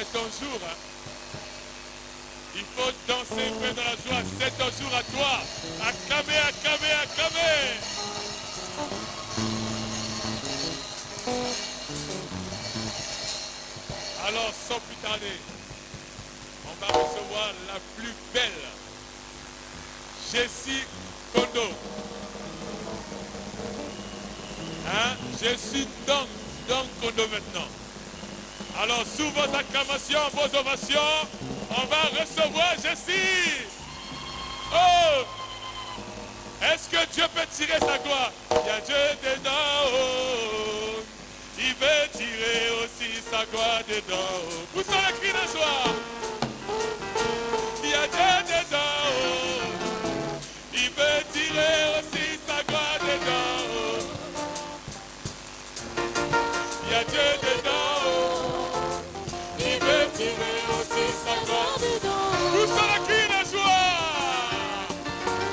c'est ton jour. Hein. Il faut danser, faire de la joie. C'est ton jour à toi. Acclamez, acclamez, acclamez. Alors, sans plus tarder, on va recevoir la plus belle, Jessie Kondo. Hein? Je suis donc Kondo maintenant. Alors, sous vos acclamations, vos ovations, on va recevoir Jessie. Oh! Est-ce que Dieu peut tirer sa gloire? Il y a Dieu dedans. Oh. Il veut tirer aussi sa gloire dedans. Oh. Poussons le cri de joie. Il y a Dieu dedans. Oh. Il veut tirer aussi sa gloire dedans. Oh. Il y a Dieu dedans. Oh. Il veut tirer aussi sa gloire dedans. Poussons le cri de joie.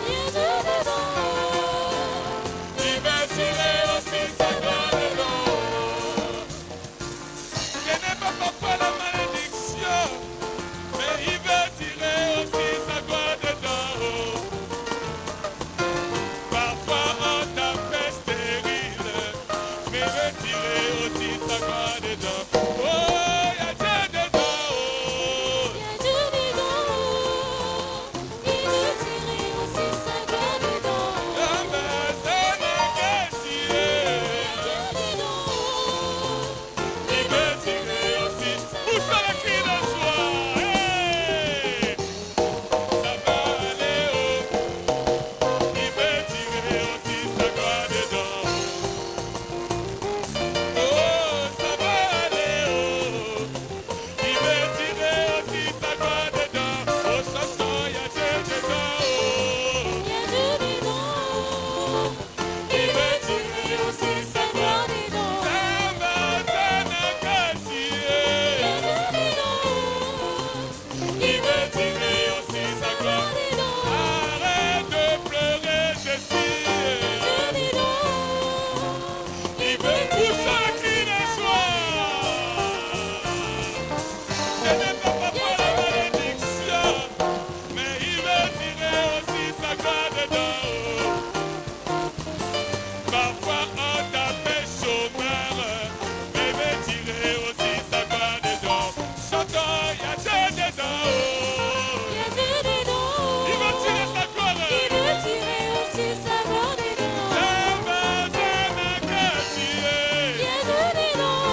Il y a Dieu dedans. Il veut tirer aussi sa gloire dedans. Ce n'est pas parfois la malédiction, mais il veut tirer aussi sa gloire dedans. Parfois on t'appelle stérile, mais il veut tirer aussi sa gloire dedans. Oh, il y a Dieu dedans. Il y a Dieu dedans. Il veut tirer aussi sa gloire dedans. Ah ben, c'est mon quartier. Il veut tirer aussi. Pousse la cri de joie. Hey! Ça va aller haut. Il veut tirer aussi sa gloire dedans. Oh, ça va aller haut. Il veut tirer aussi sa gloire dedans. Oh, chanson, il y a Dieu dedans. Il y a Dieu dedans. Il veut tirer aussi sa gloire dedans. Ça va, ça n'a qu'à tirer. Il veut tirer aussi sa gloire dedans. Arrête de pleurer, Jessie. Il veut pousser un cri de joie. Ce n'est pas parfois la malédiction, mais il veut tirer aussi sa gloire dedans. Parfois on t'appelle chômeur, mais il veut tirer aussi sa gloire dedans. Chantons, il y a Dieu dedans. Il y a Dieu dedans. Il veut tirer sa gloire. Il veut tirer aussi sa gloire dedans. Ça va, ça n'a qu'à tirer. Il y a Dieu dedans.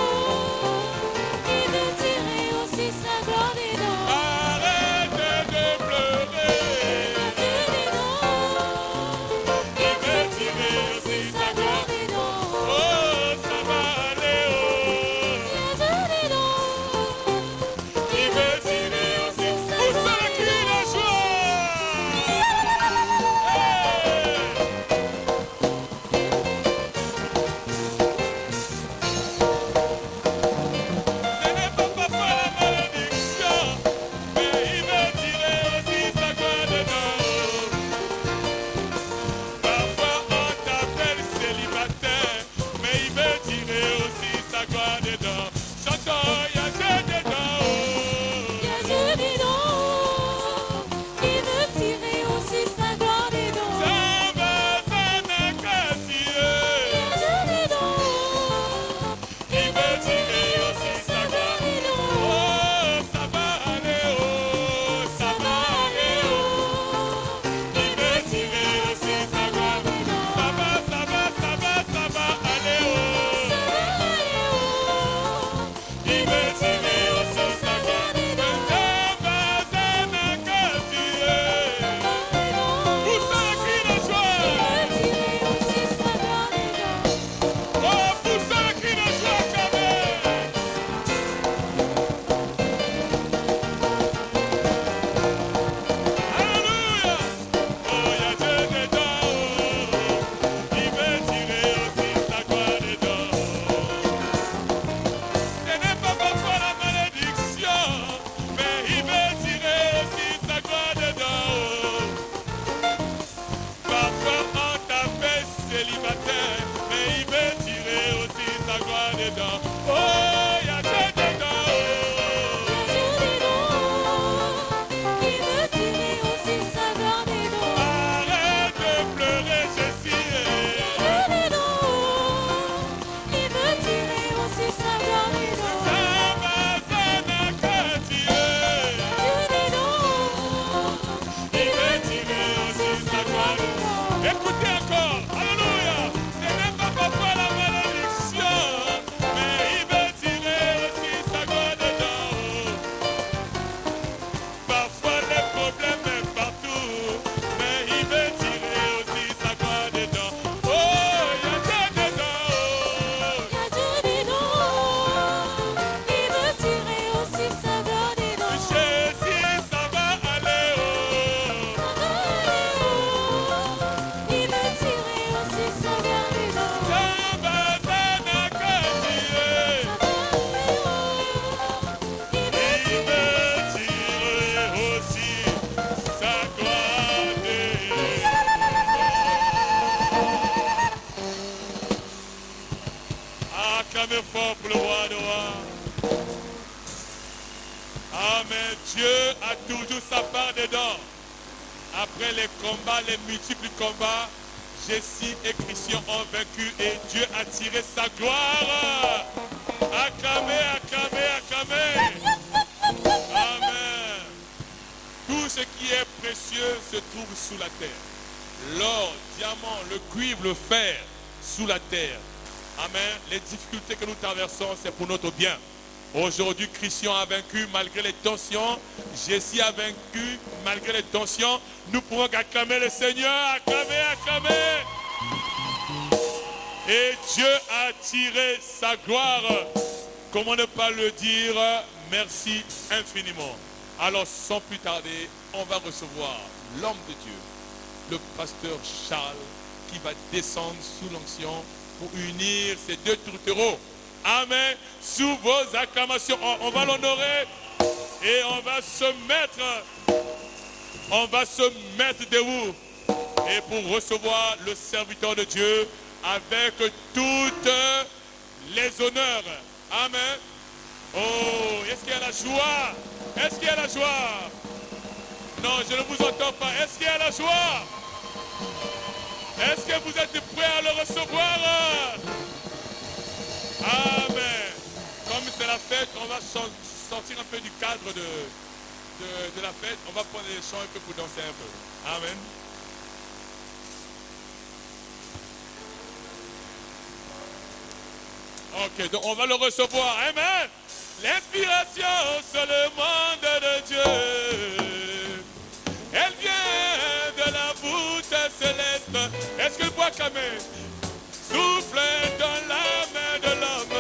Il veut tirer aussi sa gloire dedans. Arrête de pleurer. Il y a Dieu dedans. Il veut tirer aussi sa gloire dedans. Oh, ça va aller haut. Il y a Dieu dedans. Il veut tirer aussi. Pousse le cri de joie. Ce n'est pas parfois la malédiction, mais il veut tirer aussi sa gloire dedans. Parfois on t'appelle célibataire, mais il veut tirer aussi sa gloire dedans. Chantons, il y a Dieu dedans. Il y a Dieu dedans. Il veut tirer aussi sa gloire dedans. Ça va, ça n'a qu'à tirer. Il y a Dieu dedans. Il veut tirer aussi sa gloire dedans. Oh, ça va aller haut, ça va aller haut. Il veut tirer aussi sa gloire dedans. Ça va, ça va, ça va, ça va aller haut. Ça va aller haut. Il veut tirer aussi sa gloire dedans. Ça va, ça n'a qu'à tirer. Pousse un cri de joie. Il veut tirer aussi sa gloire dedans. Oh, pousse un cri de joie quand même. Alléluia. Oh, il y a Dieu dedans. Il veut tirer aussi sa gloire dedans. Ce n'est pas parfois la malédiction, mais il veut tirer aussi sa gloire dedans. Parfois on t'appelle célibataire, mais il veut tirer aussi sa gloire dedans. Oh, il y a Dieu dedans. Il y Acclamez fort pour le roi de rois. Amen. Dieu a toujours sa part dedans. Après les combats, les multiples combats, Jessie et Christian ont vaincu et Dieu a tiré sa gloire. Acclamez, acclamez, acclamez. Amen. Tout ce qui est précieux se trouve sous la terre. L'or, diamant, le cuivre, le fer, sous la terre. Amen. Les difficultés que nous traversons, c'est pour notre bien. Aujourd'hui, Christian a vaincu malgré les tensions. Jessie a vaincu malgré les tensions. Nous pouvons acclamer le Seigneur. Acclamer, acclamer. Et Dieu a tiré sa gloire. Comment ne pas le dire? Merci infiniment. Alors, sans plus tarder, on va recevoir l'homme de Dieu, le pasteur Charles, qui va descendre sous l'onction pour unir ces deux tourtereaux. Amen. Sous vos acclamations, on va l'honorer et on va se mettre debout et pour recevoir le serviteur de Dieu avec toutes les honneurs. Amen. Oh, est-ce qu'il y a la joie? Est-ce qu'il y a la joie? Non, je ne vous entends pas. Est-ce qu'il y a la joie? Est-ce que vous êtes prêts à le recevoir? Amen. Comme c'est la fête, on va sortir un peu du cadre de la fête. On va prendre les chants un peu pour danser un peu. Amen. Ok, donc on va le recevoir. Amen. L'inspiration seulement de Dieu. Elle vient de la voûte céleste. Est-ce que vous pouvez acclamer? Souffle dans la main de l'homme.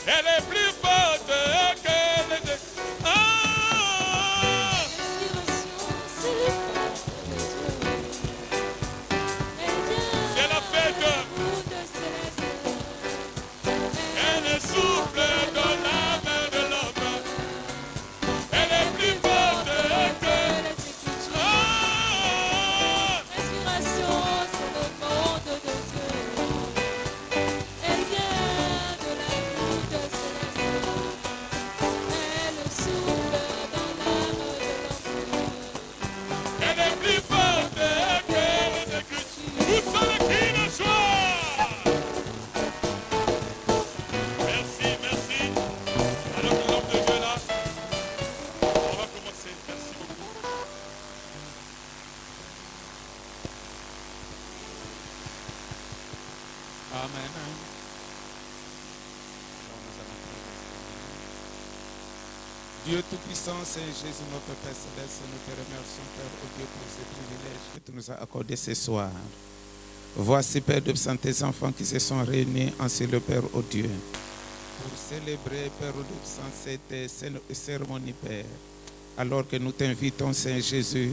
Elle est plus forte que les... Ah! C'est la fête. Elle souffle dans la main de l'homme. Elle est plus forte que les... Ah! L'inspiration, c'est le monde de Dieu. Elle vient de la voûte céleste. Elle souffle dans l'âme de l'homme. Elle est plus forte que les Écritures. Vous sont les cris de joie. Merci, merci. Alors que l'homme de Dieu est là, on va commencer. Merci beaucoup. Amen. Dieu Tout-Puissant, Saint Jésus, notre Père Céleste, nous te remercions, Père, au Dieu, pour ce privilège que tu nous as accordé ce soir. Voici, Père, de tes enfants qui se sont réunis ainsi, le Père, au Dieu, pour célébrer, Père, au Dieu, cette cérémonie, Père. Alors que nous t'invitons, Saint Jésus,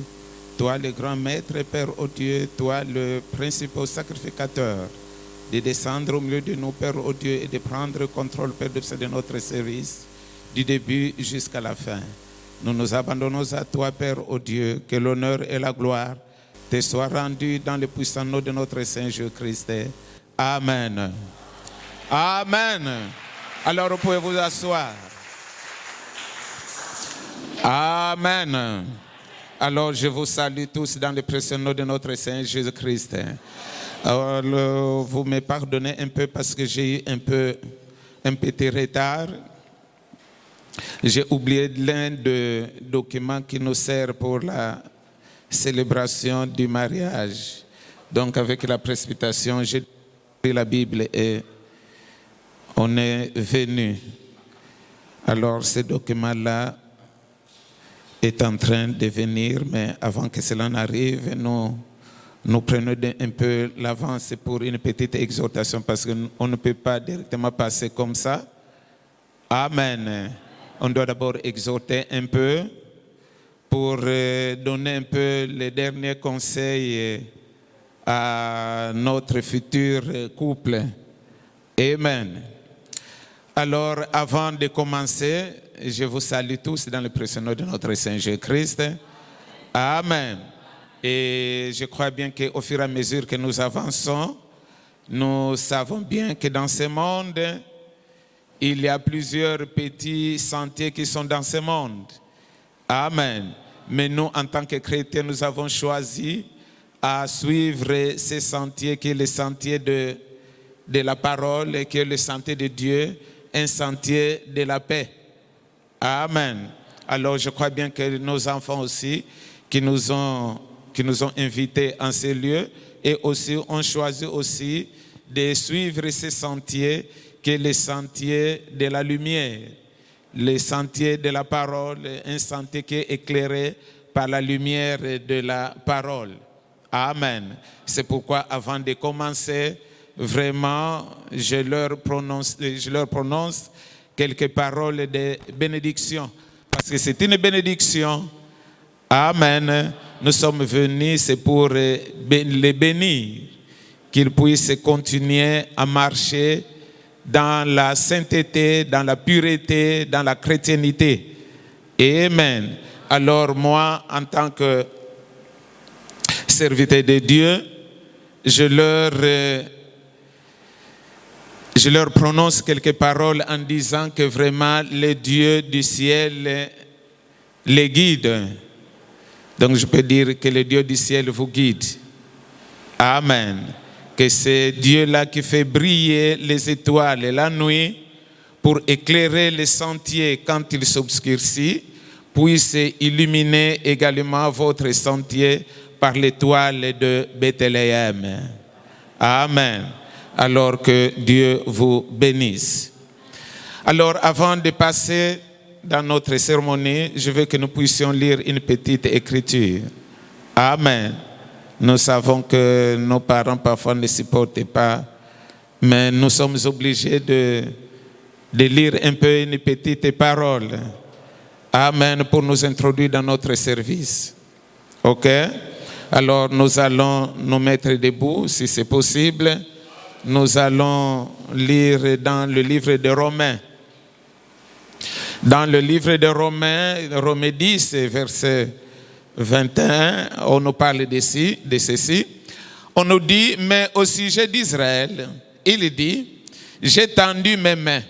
toi, le grand maître, Père, au Dieu, toi, le principal sacrificateur, de descendre au milieu de nous, Père, au Dieu, et de prendre le contrôle, Père, de notre service, du début jusqu'à la fin. Nous nous abandonnons à toi, Père, au Dieu, que l'honneur et la gloire te soient rendus dans le puissant nom de notre Saint Jésus-Christ. Amen. Amen. Alors, vous pouvez vous asseoir. Amen. Alors, je vous salue tous dans le précieux nom de notre Saint Jésus-Christ. Alors, vous me pardonnez un peu parce que j'ai eu un petit retard. J'ai oublié l'un des documents qui nous sert pour la célébration du mariage. Donc, avec la précipitation, j'ai pris la Bible et on est venu. Alors, ce document-là est en train de venir, mais avant que cela n'arrive, nous prenons un peu l'avance pour une petite exhortation parce qu'on ne peut pas directement passer comme ça. Amen. On doit d'abord exhorter un peu pour donner un peu les derniers conseils à notre futur couple. Amen. Alors, avant de commencer, je vous salue tous dans le précieux nom de notre Saint Jésus-Christ. Amen. Et je crois bien qu'au fur et à mesure que nous avançons, Nous savons bien que dans ce monde, il y a plusieurs petits sentiers qui sont dans ce monde. Amen. Mais nous, en tant que chrétiens, nous avons choisi à suivre ces sentiers qui est le sentier de la parole et qui est le sentier de Dieu, un sentier de la paix. Amen. Alors je crois bien que nos enfants aussi, qui nous ont invités en ces lieux, et aussi ont choisi aussi de suivre ces sentiers qui est le sentier de la lumière, le sentier de la parole, un sentier qui est éclairé par la lumière de la parole. Amen. C'est pourquoi avant de commencer, vraiment, je leur prononce quelques paroles de bénédiction. Parce que c'est une bénédiction. Amen. Nous sommes venus, c'est pour les bénir, qu'ils puissent continuer à marcher dans la sainteté, dans la pureté, dans la chrétienté. Amen. Alors moi, en tant que serviteur de Dieu, je leur prononce quelques paroles en disant que vraiment le Dieu du ciel les guide. Donc je peux dire que le Dieu du ciel vous guide. Amen. Que c'est Dieu-là qui fait briller les étoiles la nuit pour éclairer les sentiers quand il s'obscurcit, puisse illuminer également votre sentier par l'étoile de Bethléem. Amen. Alors que Dieu vous bénisse. Alors avant de passer dans notre cérémonie, je veux que nous puissions lire une petite écriture. Amen. Nous savons que nos parents parfois ne supportent pas, mais nous sommes obligés de lire un peu une petite parole. Amen, pour nous introduire dans notre service. OK? Alors nous allons nous mettre debout, si c'est possible. Nous allons lire dans le livre de Romains. Dans le livre de Romains, Romains 10, verset 21, on nous parle de ceci. On nous dit, mais au sujet d'Israël, il dit, j'ai tendu mes mains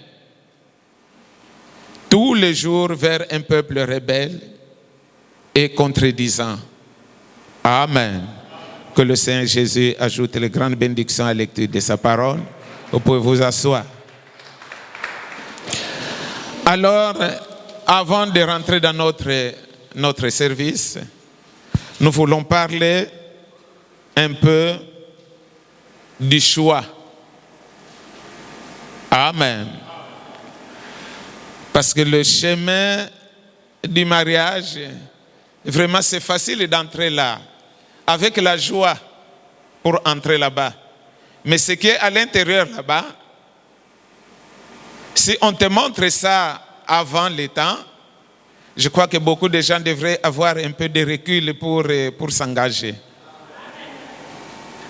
tous les jours vers un peuple rebelle et contredisant. Amen. Que le Seigneur Jésus ajoute les grandes bénédictions à la lecture de sa parole. Vous pouvez vous asseoir. Alors, avant de rentrer dans notre service, nous voulons parler un peu du choix. Amen. Parce que le chemin du mariage, vraiment c'est facile d'entrer là, avec la joie pour entrer là-bas. Mais ce qui est à l'intérieur là-bas, si on te montre ça avant le temps, je crois que beaucoup de gens devraient avoir un peu de recul pour s'engager.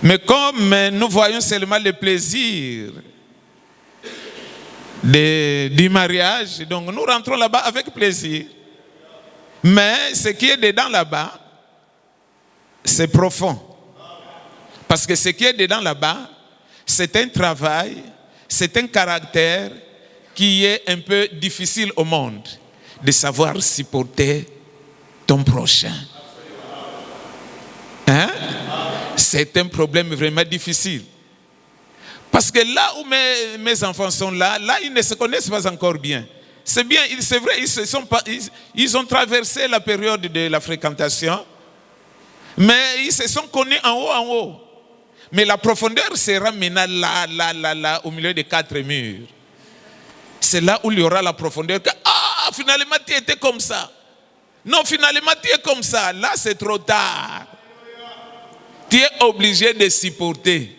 Mais comme nous voyons seulement le plaisir du mariage, donc nous rentrons là-bas avec plaisir. Mais ce qui est dedans là-bas, c'est profond. Parce que ce qui est dedans là-bas, c'est un travail, c'est un caractère qui est un peu difficile au monde, de savoir supporter ton prochain. Hein? C'est un problème vraiment difficile. Parce que là où mes enfants sont là, ils ne se connaissent pas encore bien. C'est bien, c'est vrai, ils ont traversé la période de la fréquentation, mais ils se sont connus en haut. Mais la profondeur sera maintenant là, au milieu des 4 murs. C'est là où il y aura la profondeur. Ah, finalement, tu étais comme ça. Non, finalement, tu es comme ça. Là, c'est trop tard. Tu es obligé de supporter.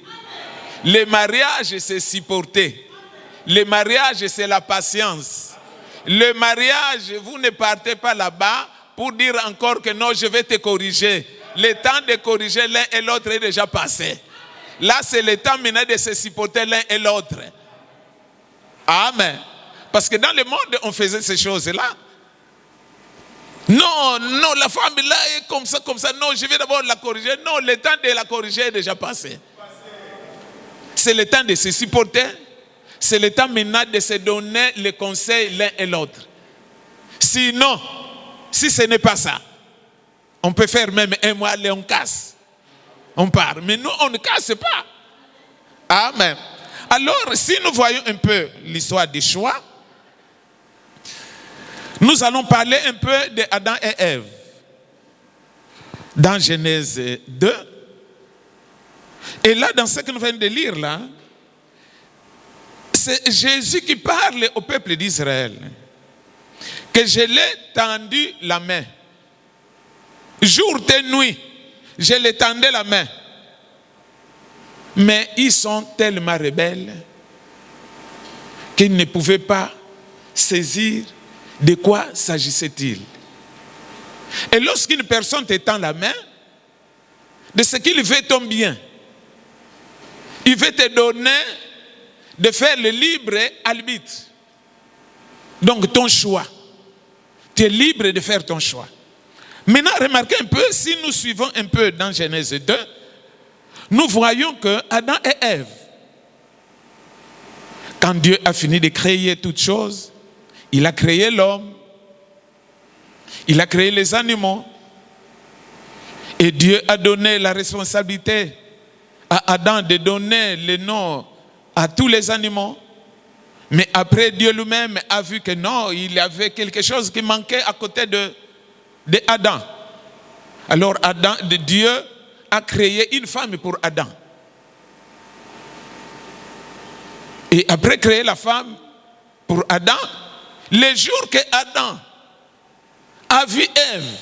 Le mariage, c'est supporter. Le mariage, c'est la patience. Le mariage, vous ne partez pas là-bas pour dire encore que non, je vais te corriger. Le temps de corriger l'un et l'autre est déjà passé. Là, c'est le temps maintenant de se supporter l'un et l'autre. Amen. Parce que dans le monde, on faisait ces choses-là. Non, la femme là est comme ça. Non, je vais d'abord la corriger. Non, le temps de la corriger est déjà passé. C'est le temps de se supporter. C'est le temps maintenant de se donner les conseils l'un et l'autre. Sinon, si ce n'est pas ça, on peut faire même un mois, allez, on casse. On part. Mais nous, on ne casse pas. Amen. Alors, si nous voyons un peu l'histoire des choix, nous allons parler un peu d'Adam et Ève. Dans Genèse 2. Et là, dans ce que nous venons de lire là, c'est Jésus qui parle au peuple d'Israël. Que je l'ai tendu la main. Jour et nuit, je l'ai tendu la main. Mais ils sont tellement rebelles qu'ils ne pouvaient pas saisir de quoi s'agissait-il. Et lorsqu'une personne te tend la main, de ce qu'il veut ton bien, il veut te donner de faire le libre arbitre. Donc ton choix. Tu es libre de faire ton choix. Maintenant, remarquez un peu, si nous suivons un peu dans Genèse 2, nous voyons que Adam et Ève, quand Dieu a fini de créer toutes choses, il a créé l'homme, il a créé les animaux, et Dieu a donné la responsabilité à Adam de donner le nom à tous les animaux. Mais après, Dieu lui-même a vu que non, il y avait quelque chose qui manquait à côté de Adam. Alors Dieu a créé une femme pour Adam. Et après créer la femme pour Adam, le jour que Adam a vu Ève,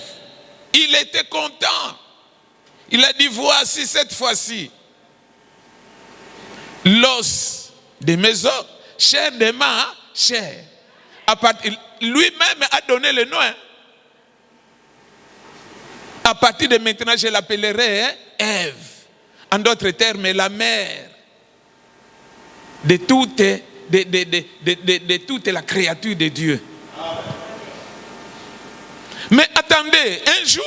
il était content. Il a dit, voici cette fois-ci l'os de mes os, chair de ma chair. Lui-même a donné le nom. À partir de maintenant, je l'appellerai Ève. En d'autres termes, la mère de toute la créature de Dieu. Mais attendez, un jour,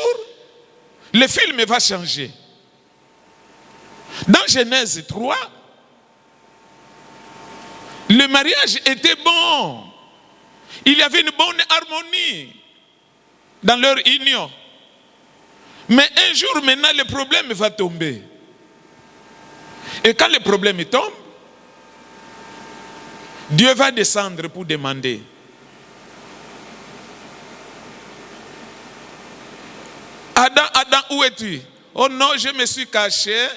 le film va changer. Dans Genèse 3, le mariage était bon. Il y avait une bonne harmonie dans leur union. Mais un jour maintenant, le problème va tomber. Et quand le problème tombe, Dieu va descendre pour demander. Adam, où es-tu? Oh non, je me suis caché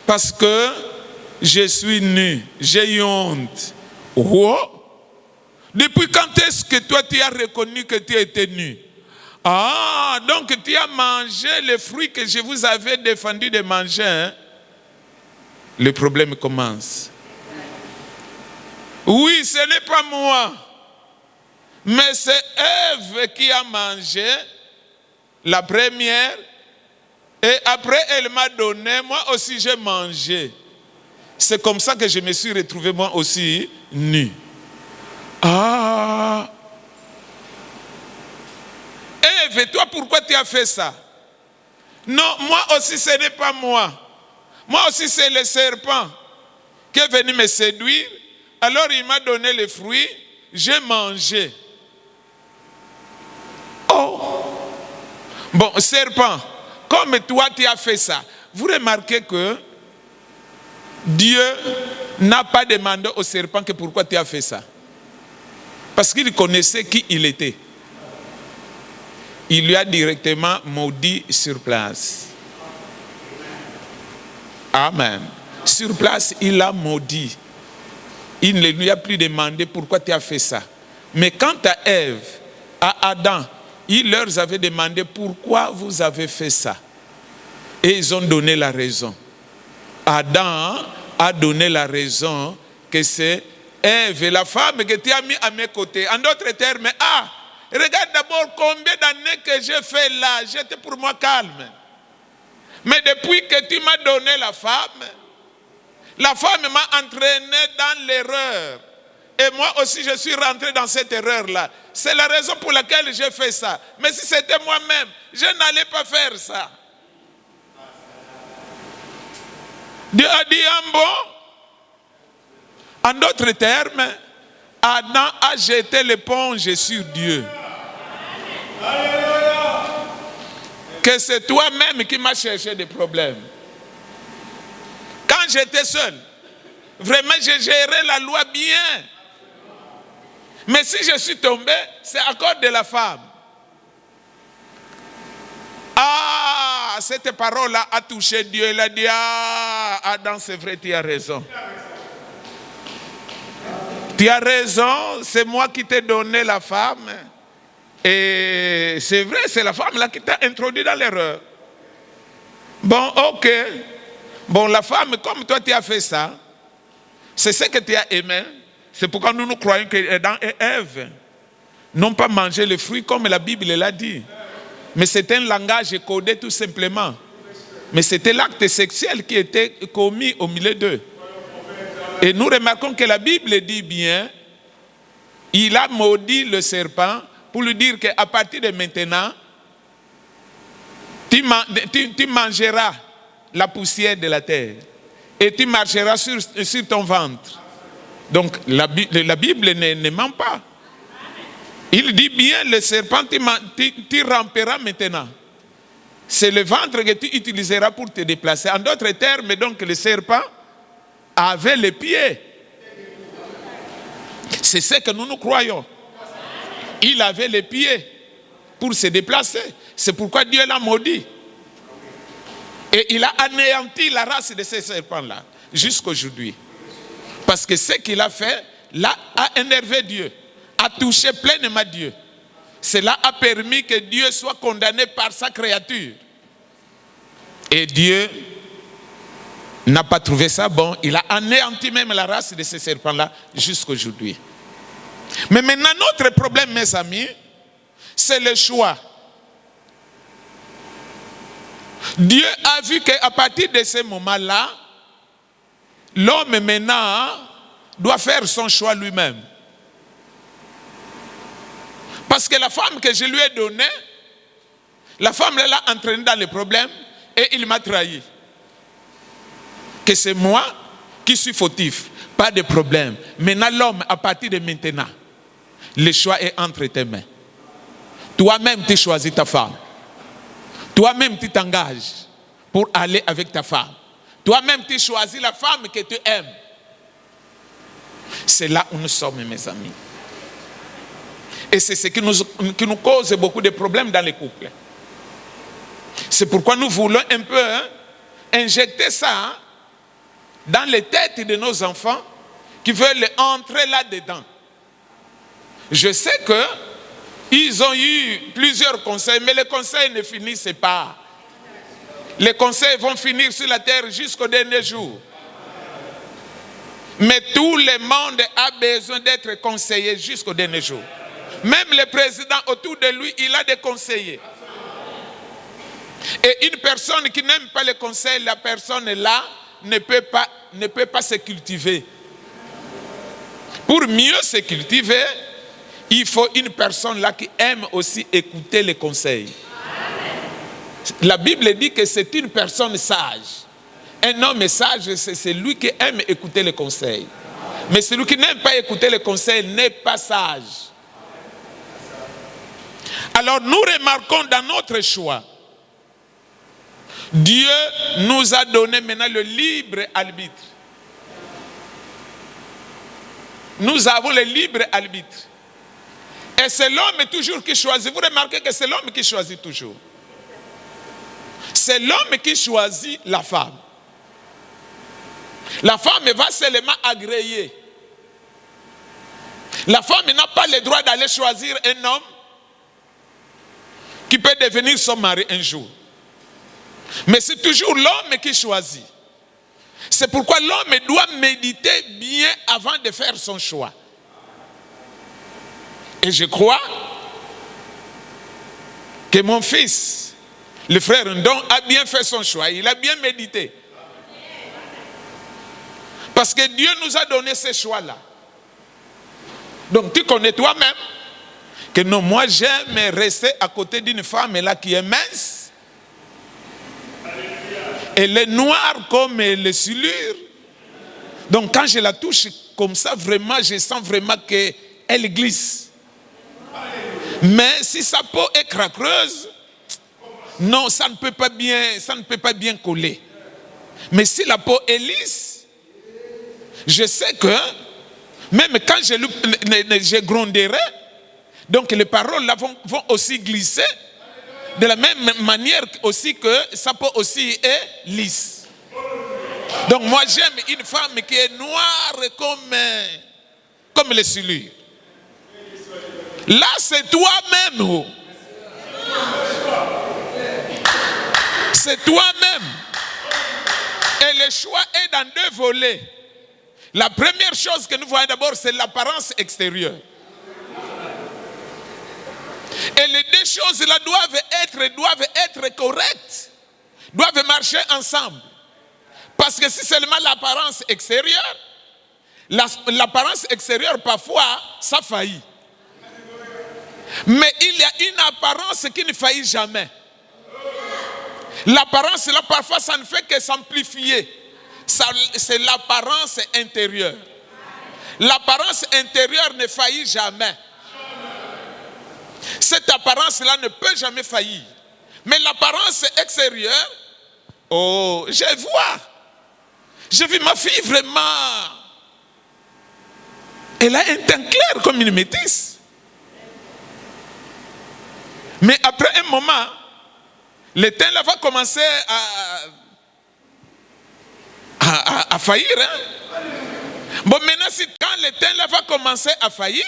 parce que je suis nu. J'ai eu honte. Oh. Depuis quand est-ce que toi tu as reconnu que tu étais nu? Ah, donc tu as mangé les fruits que je vous avais défendu de manger. Hein? Le problème commence. Oui, ce n'est pas moi. Mais c'est Ève qui a mangé la première. Et après, elle m'a donné. Moi aussi, j'ai mangé. C'est comme ça que je me suis retrouvé moi aussi nu. Ah. Ève, toi, pourquoi tu as fait ça? Non, moi aussi, ce n'est pas moi. Moi aussi, c'est le serpent qui est venu me séduire. Alors, il m'a donné les fruits. J'ai mangé. Oh. Bon, serpent, comme toi, tu as fait ça. Vous remarquez que Dieu n'a pas demandé au serpent que pourquoi tu as fait ça. Parce qu'il connaissait qui il était. Il lui a directement maudit sur place. Amen. Sur place, il a maudit. Il ne lui a plus demandé pourquoi tu as fait ça. Mais quant à Ève, à Adam, il leur avait demandé pourquoi vous avez fait ça. Et ils ont donné la raison. Adam a donné la raison que c'est Ève, la femme que tu as mis à mes côtés. En d'autres termes, regarde d'abord combien d'années que j'ai fait là. J'étais pour moi calme. Mais depuis que tu m'as donné la femme m'a entraîné dans l'erreur. Et moi aussi, je suis rentré dans cette erreur-là. C'est la raison pour laquelle j'ai fait ça. Mais si c'était moi-même, je n'allais pas faire ça. Dieu a dit un bon. En d'autres termes, Adam a jeté l'éponge sur Dieu. Que c'est toi-même qui m'as cherché des problèmes. Quand j'étais seul, vraiment j'ai géré la loi bien. Mais si je suis tombé, c'est à cause de la femme. Ah, cette parole-là a touché Dieu. Il a dit, ah, Adam, c'est vrai, tu as raison. Tu as raison, c'est moi qui t'ai donné la femme. Et c'est vrai, c'est la femme là qui t'a introduit dans l'erreur. Bon, ok. Bon, la femme, comme toi tu as fait ça, c'est ce que tu as aimé. C'est pourquoi nous croyons que Adam et Ève n'ont pas mangé le fruit comme la Bible l'a dit. Mais c'était un langage codé tout simplement. Mais c'était l'acte sexuel qui était commis au milieu d'eux. Et nous remarquons que la Bible dit bien, il a maudit le serpent pour lui dire qu'à partir de maintenant, tu mangeras la poussière de la terre et tu marcheras sur ton ventre. Donc la Bible ne ment pas. Il dit bien, le serpent, tu ramperas maintenant. C'est le ventre que tu utiliseras pour te déplacer. En d'autres termes, donc le serpent avait les pieds. C'est ce que nous croyons. Il avait les pieds pour se déplacer. C'est pourquoi Dieu l'a maudit. Et il a anéanti la race de ces serpents-là jusqu'à aujourd'hui. Parce que ce qu'il a fait, là, a énervé Dieu, a touché pleinement Dieu. Cela a permis que Dieu soit condamné par sa créature. Et Dieu n'a pas trouvé ça bon. Il a anéanti même la race de ces serpents-là jusqu'à aujourd'hui. Mais maintenant, notre problème, mes amis, c'est le choix. Dieu a vu qu'à partir de ce moment-là, l'homme maintenant doit faire son choix lui-même. Parce que la femme que je lui ai donnée, la femme l'a entraîné dans les problèmes et il m'a trahi. Que c'est moi qui suis fautif, pas de problème. Maintenant l'homme, à partir de maintenant, le choix est entre tes mains. Toi-même tu choisis ta femme. Toi-même tu t'engages pour aller avec ta femme. Toi-même tu choisis la femme que tu aimes. C'est là où nous sommes, mes amis. Et c'est ce qui nous cause beaucoup de problèmes dans les couples. C'est pourquoi nous voulons un peu injecter ça dans les têtes de nos enfants qui veulent entrer là-dedans. Je sais qu'ils ont eu plusieurs conseils, mais les conseils ne finissent pas. Les conseils vont finir sur la terre jusqu'au dernier jour. Mais tout le monde a besoin d'être conseillé jusqu'au dernier jour. Même le président autour de lui, il a des conseillers. Et une personne qui n'aime pas les conseils, la personne là ne peut pas se cultiver. Pour mieux se cultiver, il faut une personne là qui aime aussi écouter les conseils. La Bible dit que c'est une personne sage. Un homme sage, c'est celui qui aime écouter les conseils. Mais celui qui n'aime pas écouter les conseils n'est pas sage. Alors nous remarquons dans notre choix, Dieu nous a donné maintenant le libre arbitre. Nous avons le libre arbitre. Et c'est l'homme toujours qui choisit. Vous remarquez que c'est l'homme qui choisit toujours. C'est l'homme qui choisit la femme. La femme va seulement agréer. La femme n'a pas le droit d'aller choisir un homme qui peut devenir son mari un jour. Mais c'est toujours l'homme qui choisit. C'est pourquoi l'homme doit méditer bien avant de faire son choix. Et je crois que mon fils, le frère Ndon, a bien fait son choix. Il a bien médité. Parce que Dieu nous a donné ce choix-là. Donc tu connais toi-même que non, moi j'aime rester à côté d'une femme là qui est mince, Elle est noire comme les silures. Donc quand je la touche comme ça, vraiment, je sens vraiment qu'elle glisse. Mais si sa peau est craqueuse, non, ça ne peut pas bien coller. Mais si la peau est lisse, je sais que même quand je gronderai, donc les paroles là vont aussi glisser de la même manière aussi que sa peau aussi est lisse. Donc moi j'aime une femme qui est noire comme les silures. Là c'est toi-même. Oh. C'est toi-même. Et le choix est dans deux volets. La première chose que nous voyons d'abord, c'est l'apparence extérieure. Et les deux choses-là doivent être correctes, doivent marcher ensemble. Parce que si seulement l'apparence extérieure, parfois, ça faillit. Mais il y a une apparence qui ne faillit jamais. L'apparence là, parfois, ça ne fait que s'amplifier. C'est l'apparence intérieure. L'apparence intérieure ne faillit jamais. Cette apparence-là ne peut jamais faillir. Mais l'apparence extérieure, oh, je vois. J'ai vu ma fille vraiment. Elle a un teint clair comme une métisse. Mais après un moment, le teint là va commencer à faillir. Hein? Bon, maintenant, quand le teint là va commencer à faillir,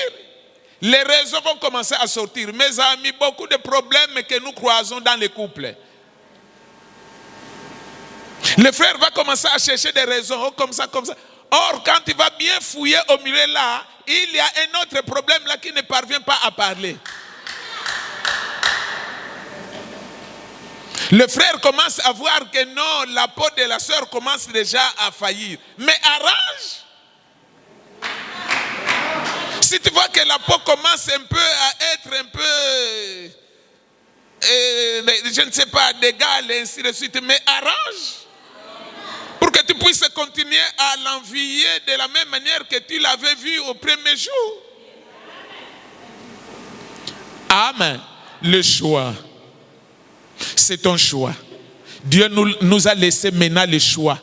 les raisons vont commencer à sortir. Mes amis, beaucoup de problèmes que nous croisons dans les couples. Le frère va commencer à chercher des raisons, comme ça, comme ça. Or, quand il va bien fouiller au milieu là, il y a un autre problème là qui ne parvient pas à parler. Le frère commence à voir que non, la peau de la sœur commence déjà à faillir. Mais arrange. Si tu vois que la peau commence un peu à être un peu, je ne sais pas, d'égal et ainsi de suite, mais arrange. Pour que tu puisses continuer à l'envier de la même manière que tu l'avais vu au premier jour. Amen. Le choix. C'est ton choix. Dieu nous a laissé maintenant le choix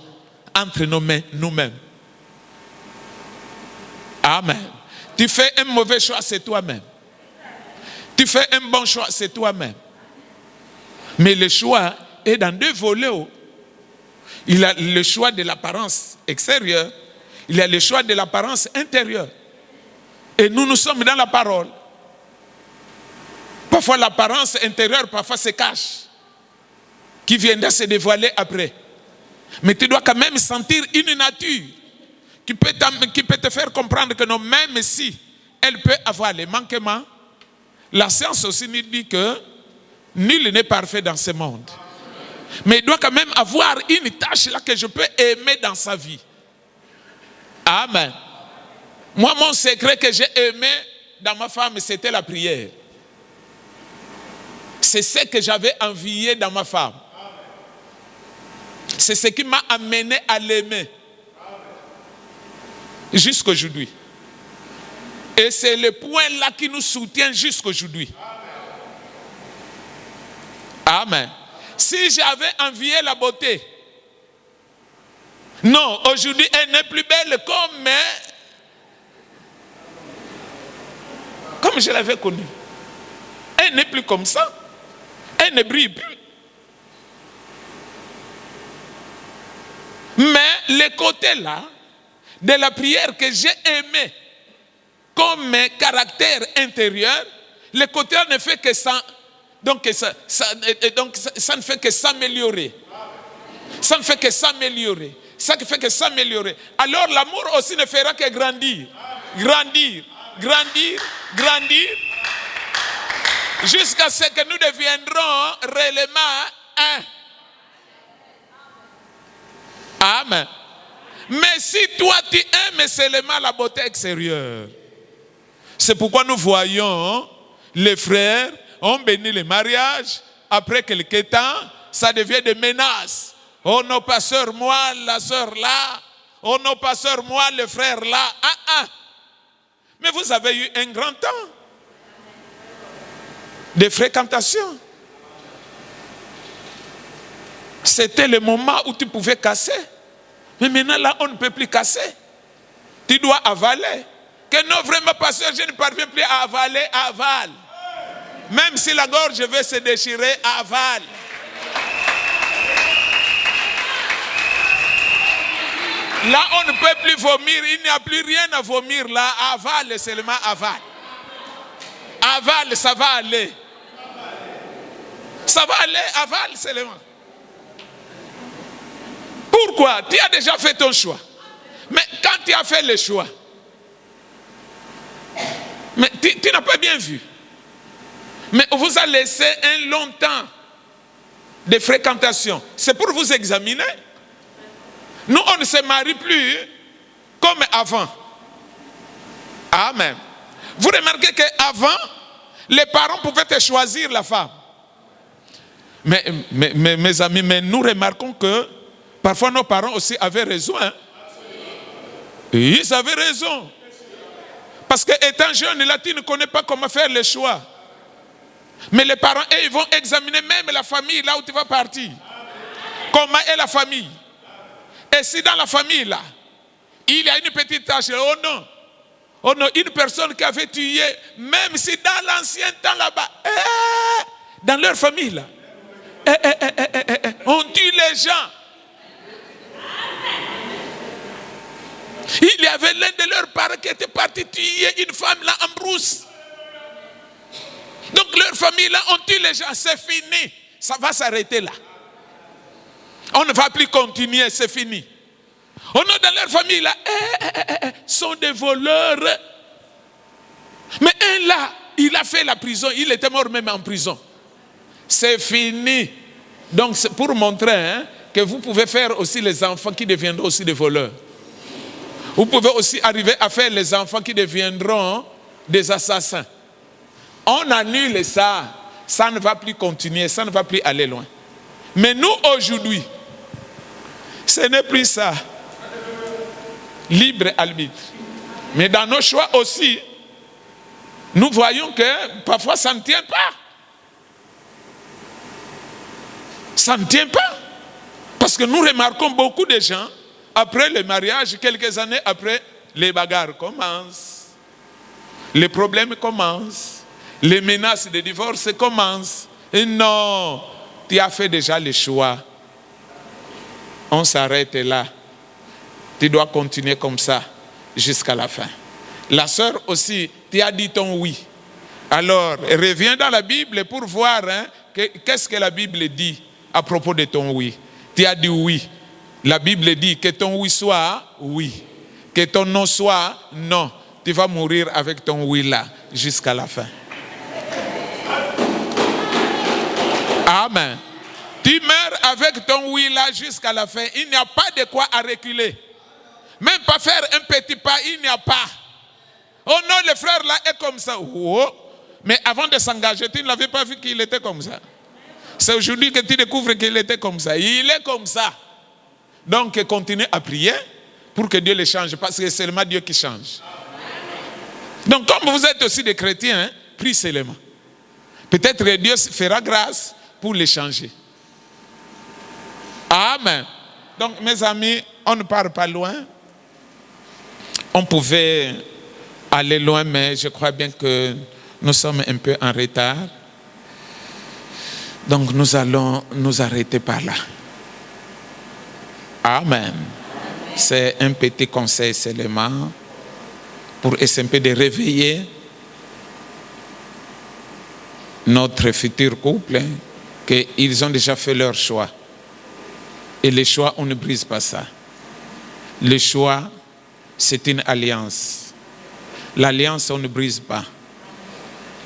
entre nous-mêmes. Amen. Tu fais un mauvais choix, c'est toi-même. Tu fais un bon choix, c'est toi-même. Mais le choix est dans deux volets. Il y a le choix de l'apparence extérieure, il y a le choix de l'apparence intérieure. Et nous sommes dans la parole. Parfois l'apparence intérieure, parfois se cache, qui viendra se dévoiler après. Mais tu dois quand même sentir une nature qui peut te faire comprendre que non, même si elle peut avoir les manquements, la science aussi nous dit que nul n'est parfait dans ce monde. Mais il doit quand même avoir une tâche là que je peux aimer dans sa vie. Amen. Moi, mon secret que j'ai aimé dans ma femme, c'était la prière. C'est ce que j'avais envié dans ma femme. C'est ce qui m'a amené à l'aimer. Jusqu'aujourd'hui. Et c'est le point là qui nous soutient jusqu'aujourd'hui. Amen. Si j'avais envié la beauté, non, aujourd'hui elle n'est plus belle comme je l'avais connue. Elle n'est plus comme ça. Elle ne brille plus. Mais le côté là de la prière que j'ai aimé comme caractère intérieur, le côté là ne fait que ça. Donc ça ne fait que s'améliorer. Ça ne fait que s'améliorer. Ça ne fait que s'améliorer. Alors l'amour aussi ne fera que grandir. Grandir. Grandir. Grandir. Jusqu'à ce que nous deviendrons réellement un. Amen. Mais si toi tu aimes seulement la beauté extérieure, c'est pourquoi nous voyons les frères ont béni le mariage, après quelques temps, ça devient des menaces. Oh non, pasteur, moi, la sœur là. Oh non, pasteur, moi, le frère là. Mais vous avez eu un grand temps de fréquentation. C'était le moment où tu pouvais casser. Mais maintenant, là, on ne peut plus casser. Tu dois avaler. Que non, vraiment, pasteur, je ne parviens plus à avaler, avale. Même si la gorge veut se déchirer, avale. Là, on ne peut plus vomir. Il n'y a plus rien à vomir. Là, avale seulement, avale. Avale, ça va aller. Ça va aller, avale seulement. Pourquoi? Tu as déjà fait ton choix. Mais quand tu as fait le choix, mais tu n'as pas bien vu. Mais on vous a laissé un long temps de fréquentation. C'est pour vous examiner. Nous, on ne se marie plus comme avant. Amen. Vous remarquez qu'avant, les parents pouvaient te choisir la femme. Mais mes amis, mais nous remarquons que parfois nos parents aussi avaient raison. Hein? Ils avaient raison. Parce que étant jeune, là, tu ne connais pas comment faire les choix. Mais les parents, eux, ils vont examiner même la famille, là où tu vas partir. Comment est la famille? Et si dans la famille, là, il y a une petite tâche, oh non, une personne qui avait tué, même si dans l'ancien temps là-bas, dans leur famille, là, on tue les gens. Il y avait l'un de leurs parents qui était parti tuer une femme là en brousse. Donc leur famille là, on tue les gens, c'est fini. Ça va s'arrêter là. On ne va plus continuer, c'est fini. On est dans leur famille là, sont des voleurs. Mais un là, il a fait la prison, il était mort même en prison. C'est fini. Donc c'est pour montrer que vous pouvez faire aussi les enfants qui deviendront aussi des voleurs. Vous pouvez aussi arriver à faire les enfants qui deviendront des assassins. On annule ça. Ça ne va plus continuer, ça ne va plus aller loin. Mais nous aujourd'hui, ce n'est plus ça. Libre arbitre. Mais dans nos choix aussi, nous voyons que parfois ça ne tient pas. Ça ne tient pas. Parce que nous remarquons beaucoup de gens, après le mariage, quelques années après, les bagarres commencent. Les problèmes commencent. Les menaces de divorce commencent. Et non, tu as fait déjà le choix. On s'arrête là. Tu dois continuer comme ça jusqu'à la fin. La sœur aussi, tu as dit ton oui. Alors, reviens dans la Bible pour voir qu'est-ce que la Bible dit à propos de ton oui. Tu as dit oui. La Bible dit que ton oui soit oui. Que ton non soit non. Tu vas mourir avec ton oui là jusqu'à la fin. Amen. Tu meurs avec ton oui là jusqu'à la fin. Il n'y a pas de quoi à reculer. Même pas faire un petit pas, il n'y a pas. Oh non, le frère là est comme ça. Oh. Mais avant de s'engager, tu ne l'avais pas vu qu'il était comme ça. C'est aujourd'hui que tu découvres qu'il était comme ça. Il est comme ça. Donc continue à prier pour que Dieu le change. Parce que c'est seulement Dieu qui change. Donc comme vous êtes aussi des chrétiens, prie seulement. Peut-être que Dieu fera grâce pour les changer. Amen. Donc mes amis, on ne part pas loin. On pouvait aller loin, mais je crois bien que nous sommes un peu en retard. Donc nous allons nous arrêter par là. Amen. C'est un petit conseil seulement pour essayer un peu de réveiller notre futur couple, qu'ils ont déjà fait leur choix. Et les choix, on ne brise pas ça. Le choix, c'est une alliance. L'alliance, on ne brise pas.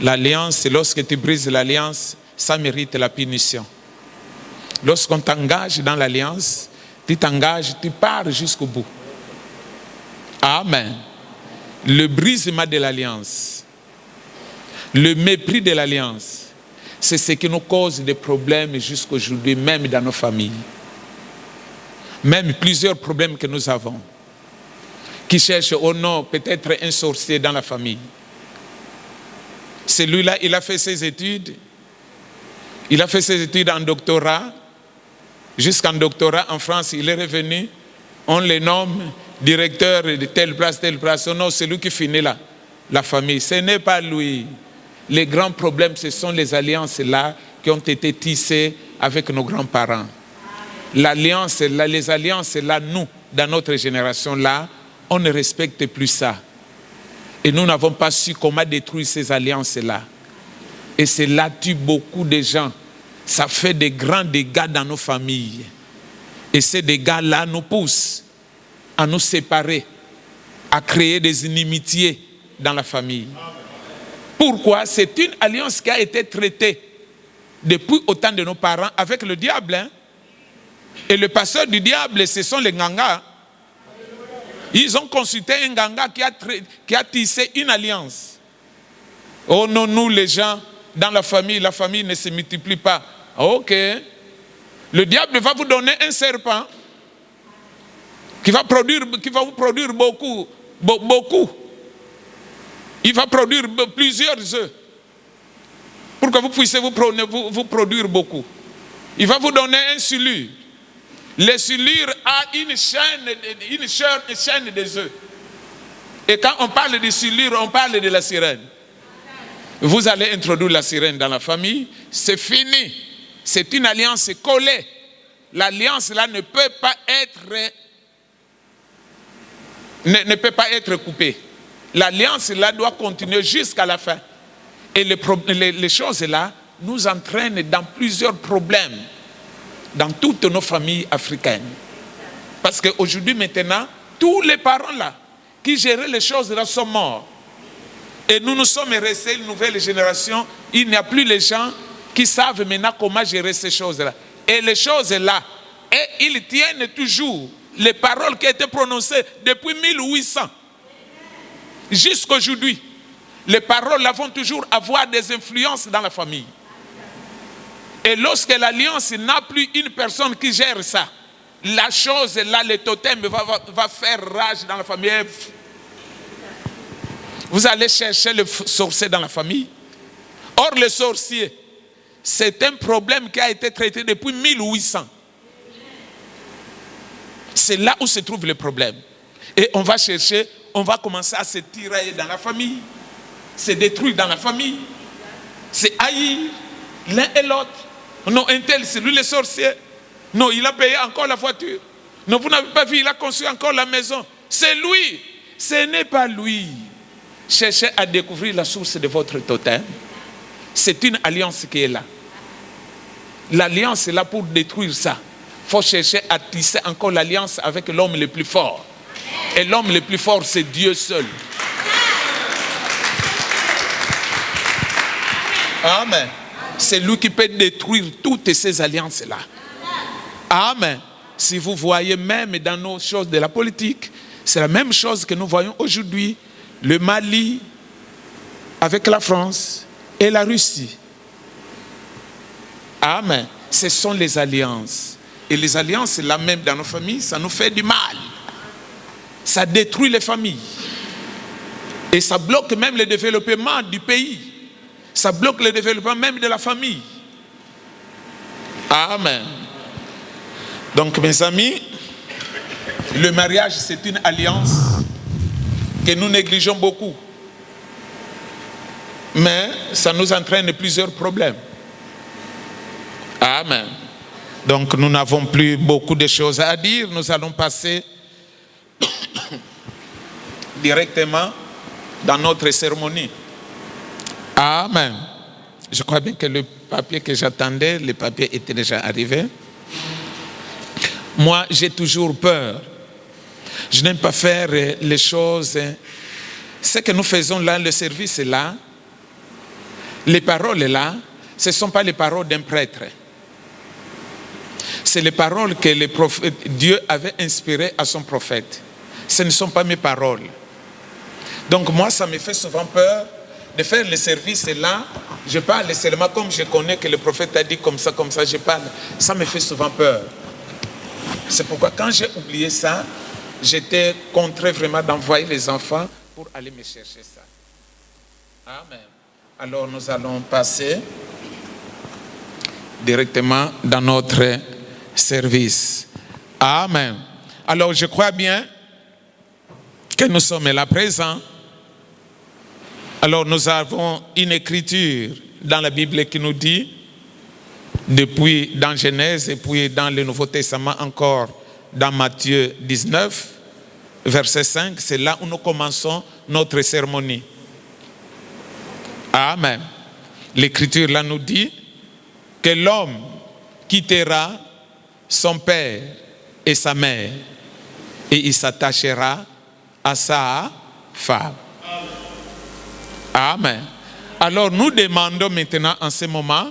L'alliance, lorsque tu brises l'alliance, ça mérite la punition. Lorsqu'on t'engage dans l'alliance, tu t'engages, tu pars jusqu'au bout. Amen. Le brisement de l'alliance, le mépris de l'alliance, c'est ce qui nous cause des problèmes jusqu'aujourd'hui, même dans nos familles. Même plusieurs problèmes que nous avons, qui cherchent au nom peut-être un sorcier dans la famille. Celui-là, il a fait ses études. Il a fait ses études en doctorat. Jusqu'en doctorat en France, il est revenu. On le nomme directeur de telle place. Oh non, c'est lui qui finit là, la famille. Ce n'est pas lui. Les grands problèmes, ce sont les alliances là qui ont été tissées avec nos grands-parents. L'alliance là, les alliances là, nous, dans notre génération là, on ne respecte plus ça. Et nous n'avons pas su comment détruire ces alliances-là. Et cela tue beaucoup de gens. Ça fait de grands dégâts dans nos familles. Et ces dégâts-là nous poussent à nous séparer, à créer des inimitiés dans la famille. Pourquoi? C'est une alliance qui a été traitée depuis au temps de nos parents avec le diable. Hein? Et le pasteur du diable, ce sont les Ngangas. Ils ont consulté un Nganga qui a tissé une alliance. Oh non, nous les gens, dans la famille ne se multiplie pas. Ok. Le diable va vous donner un serpent qui va vous produire beaucoup. Il va produire plusieurs œufs pour que vous puissiez vous produire beaucoup. Il va vous donner un silure. Le silure a une chaîne des œufs. Et quand on parle de silure, on parle de la sirène. Vous allez introduire la sirène dans la famille, c'est fini. C'est une alliance collée. L'alliance là ne peut pas être coupée. L'alliance là doit continuer jusqu'à la fin. Et les choses là nous entraînent dans plusieurs problèmes dans toutes nos familles africaines. Parce qu'aujourd'hui, maintenant, tous les parents là, qui géraient les choses là sont morts. Et nous sommes restés une nouvelle génération. Il n'y a plus les gens qui savent maintenant comment gérer ces choses-là. Et les choses là, et ils tiennent toujours les paroles qui étaient prononcées depuis 1800. Jusqu'à aujourd'hui, les paroles là vont toujours avoir des influences dans la famille. Et lorsque l'alliance n'a plus une personne qui gère ça, la chose là, le totem va faire rage dans la famille. Vous allez chercher le sorcier dans la famille. Or, le sorcier, c'est un problème qui a été traité depuis 1800. C'est là où se trouve le problème. Et on va chercher, on va commencer à se tirailler dans la famille, se détruire dans la famille, se haïr l'un et l'autre. Non, un tel, c'est lui le sorcier. Non, il a payé encore la voiture. Non, vous n'avez pas vu, il a construit encore la maison. C'est lui. Ce n'est pas lui. Cherchez à découvrir la source de votre totem. C'est une alliance qui est là. L'alliance est là pour détruire ça. Il faut chercher à tisser encore l'alliance avec l'homme le plus fort. Et l'homme le plus fort, c'est Dieu seul. Amen. C'est lui qui peut détruire toutes ces alliances-là. Amen. Si vous voyez même dans nos choses de la politique, c'est la même chose que nous voyons aujourd'hui. Le Mali avec la France et la Russie. Amen. Ce sont les alliances. Et les alliances, là même dans nos familles, ça nous fait du mal. Ça détruit les familles. Et ça bloque même le développement du pays. Ça bloque le développement même de la famille. Amen. Donc mes amis, le mariage c'est une alliance que nous négligeons beaucoup. Mais ça nous entraîne plusieurs problèmes. Amen. Donc nous n'avons plus beaucoup de choses à dire. Nous allons passer directement dans notre cérémonie. Amen. Je crois bien que le papier que j'attendais, le papier était déjà arrivé. Moi, j'ai toujours peur. Je n'aime pas faire les choses. Ce que nous faisons là, le service là, les paroles là, ce ne sont pas les paroles d'un prêtre. C'est les paroles que Dieu avait inspirées à son prophète. Ce ne sont pas mes paroles. Donc moi, ça me fait souvent peur de faire le service là. Je parle seulement comme je connais que le prophète a dit comme ça, je parle. Ça me fait souvent peur. C'est pourquoi quand j'ai oublié ça, j'étais contraint vraiment d'envoyer les enfants pour aller me chercher ça. Amen. Alors nous allons passer directement dans notre service. Amen. Alors je crois bien que nous sommes là présents. Alors nous avons une écriture dans la Bible qui nous dit, depuis dans Genèse et puis dans le Nouveau Testament encore, dans Matthieu 19, verset 5, c'est là où nous commençons notre cérémonie. Amen. L'écriture là nous dit que l'homme quittera son père et sa mère et il s'attachera à sa femme. Amen. Alors nous demandons maintenant en ce moment,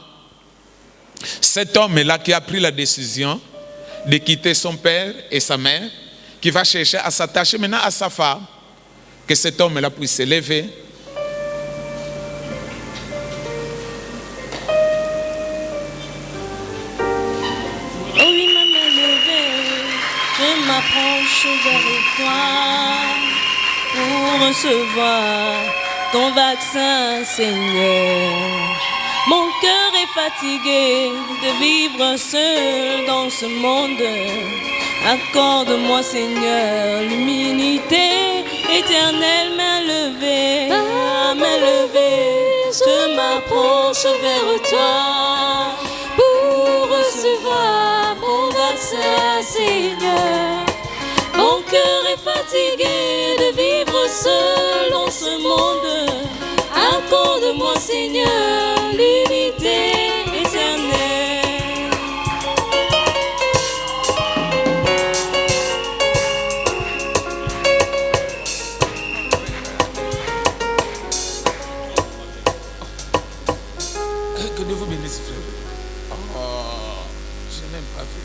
cet homme-là qui a pris la décision de quitter son père et sa mère, qui va chercher à s'attacher maintenant à sa femme, que cet homme-là puisse se lever. Oui, ma main levée, je m'approche vers toi pour recevoir ton vaccin, Seigneur. Mon cœur est fatigué de vivre seul dans ce monde. Accorde-moi, Seigneur, l'humilité éternelle, main levée, je m'approche vers toi pour recevoir mon vaccin, Seigneur. Mon cœur est fatigué de vivre seul dans ce monde. Accorde-moi, Seigneur, l'unité éternelle. Que Dieu vous bénisse, frère. Oh, je n'ai même pas vu.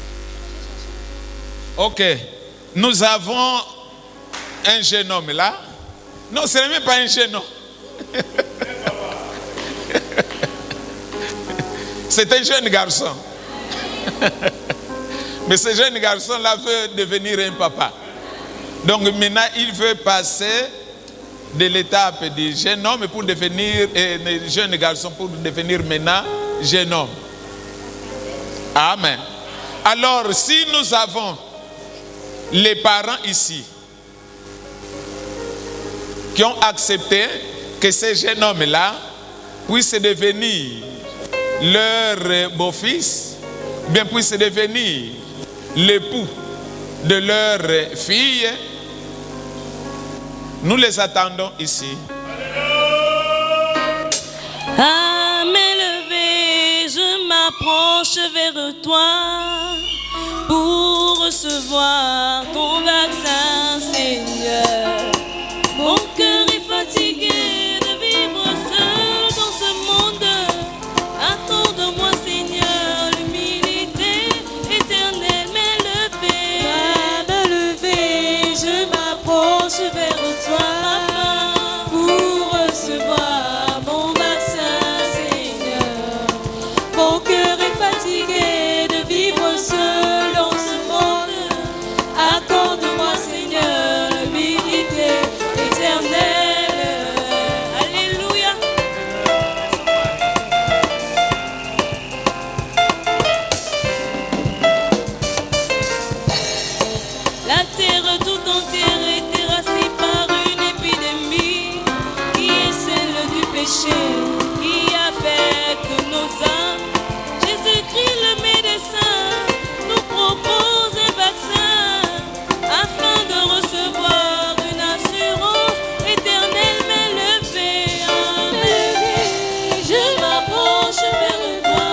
Ok, nous avons un jeune homme là. Non, ce n'est même pas un jeune homme. C'est un jeune garçon. Mais ce jeune garçon-là veut devenir un papa. Donc maintenant, il veut passer de l'étape du jeune homme pour devenir jeune garçon, pour devenir maintenant jeune homme. Amen. Alors, si nous avons les parents ici qui ont accepté que ce jeune homme-là puisse devenir leur beau-fils, bien puisse devenir l'époux de leur fille, nous les attendons ici. À m'élever, je m'approche vers toi pour recevoir ton vaccin, Seigneur. Mon cœur est fatigué de vivre seul dans ce monde. Accorde-moi, Seigneur, l'humilité éternelle, m'élever. À m'élever, je m'approche vers toi pour recevoir mon vaccin, Seigneur. Mon cœur est fatigué de vivre seul dans ce monde. Accorde-moi, Seigneur, l'humilité éternelle. Alléluia. La terre tout entière est terrassée par une épidémie qui est celle du péché, qui affecte nos âmes. Jésus-Christ, le médecin, nous propose un vaccin afin de recevoir une assurance éternelle, m'élever. Je m'approche vers toi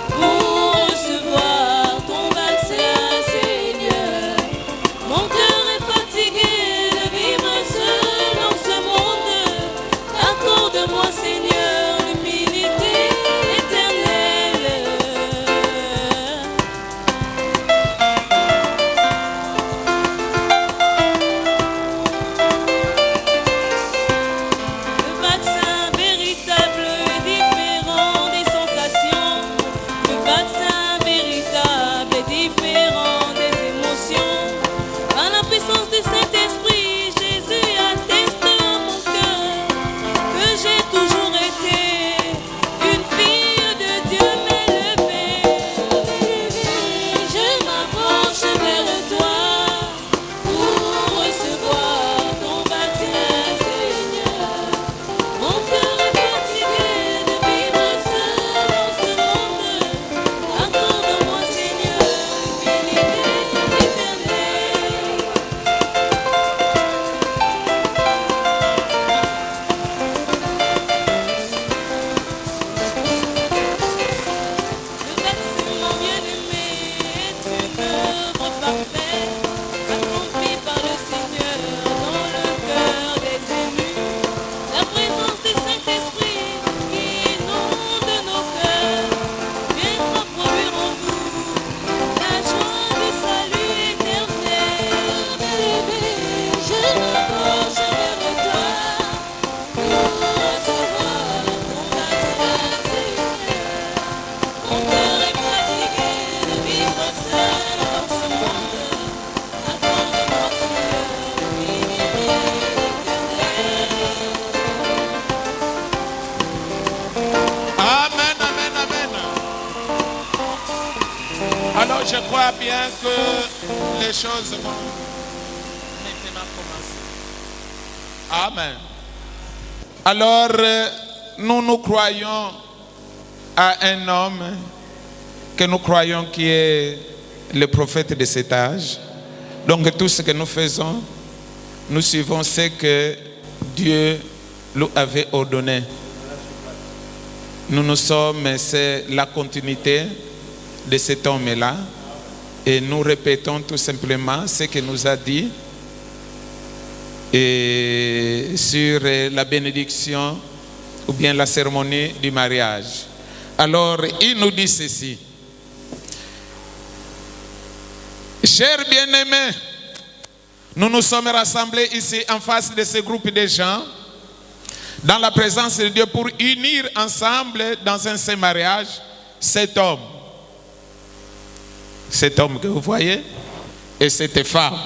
pour recevoir ton vaccin, Seigneur. Mon cœur est bien que les choses vont maintenant commencer. Amen. Alors, nous croyons à un homme que nous croyons qui est le prophète de cet âge. Donc tout ce que nous faisons, nous suivons ce que Dieu lui avait ordonné. Nous sommes, c'est la continuité de cet homme-là. Et nous répétons tout simplement ce qu'il nous a dit et sur la bénédiction ou bien la cérémonie du mariage. Alors, il nous dit ceci. Chers bien-aimés, nous nous sommes rassemblés ici en face de ce groupe de gens dans la présence de Dieu pour unir ensemble dans un saint mariage cet homme que vous voyez et cette femme.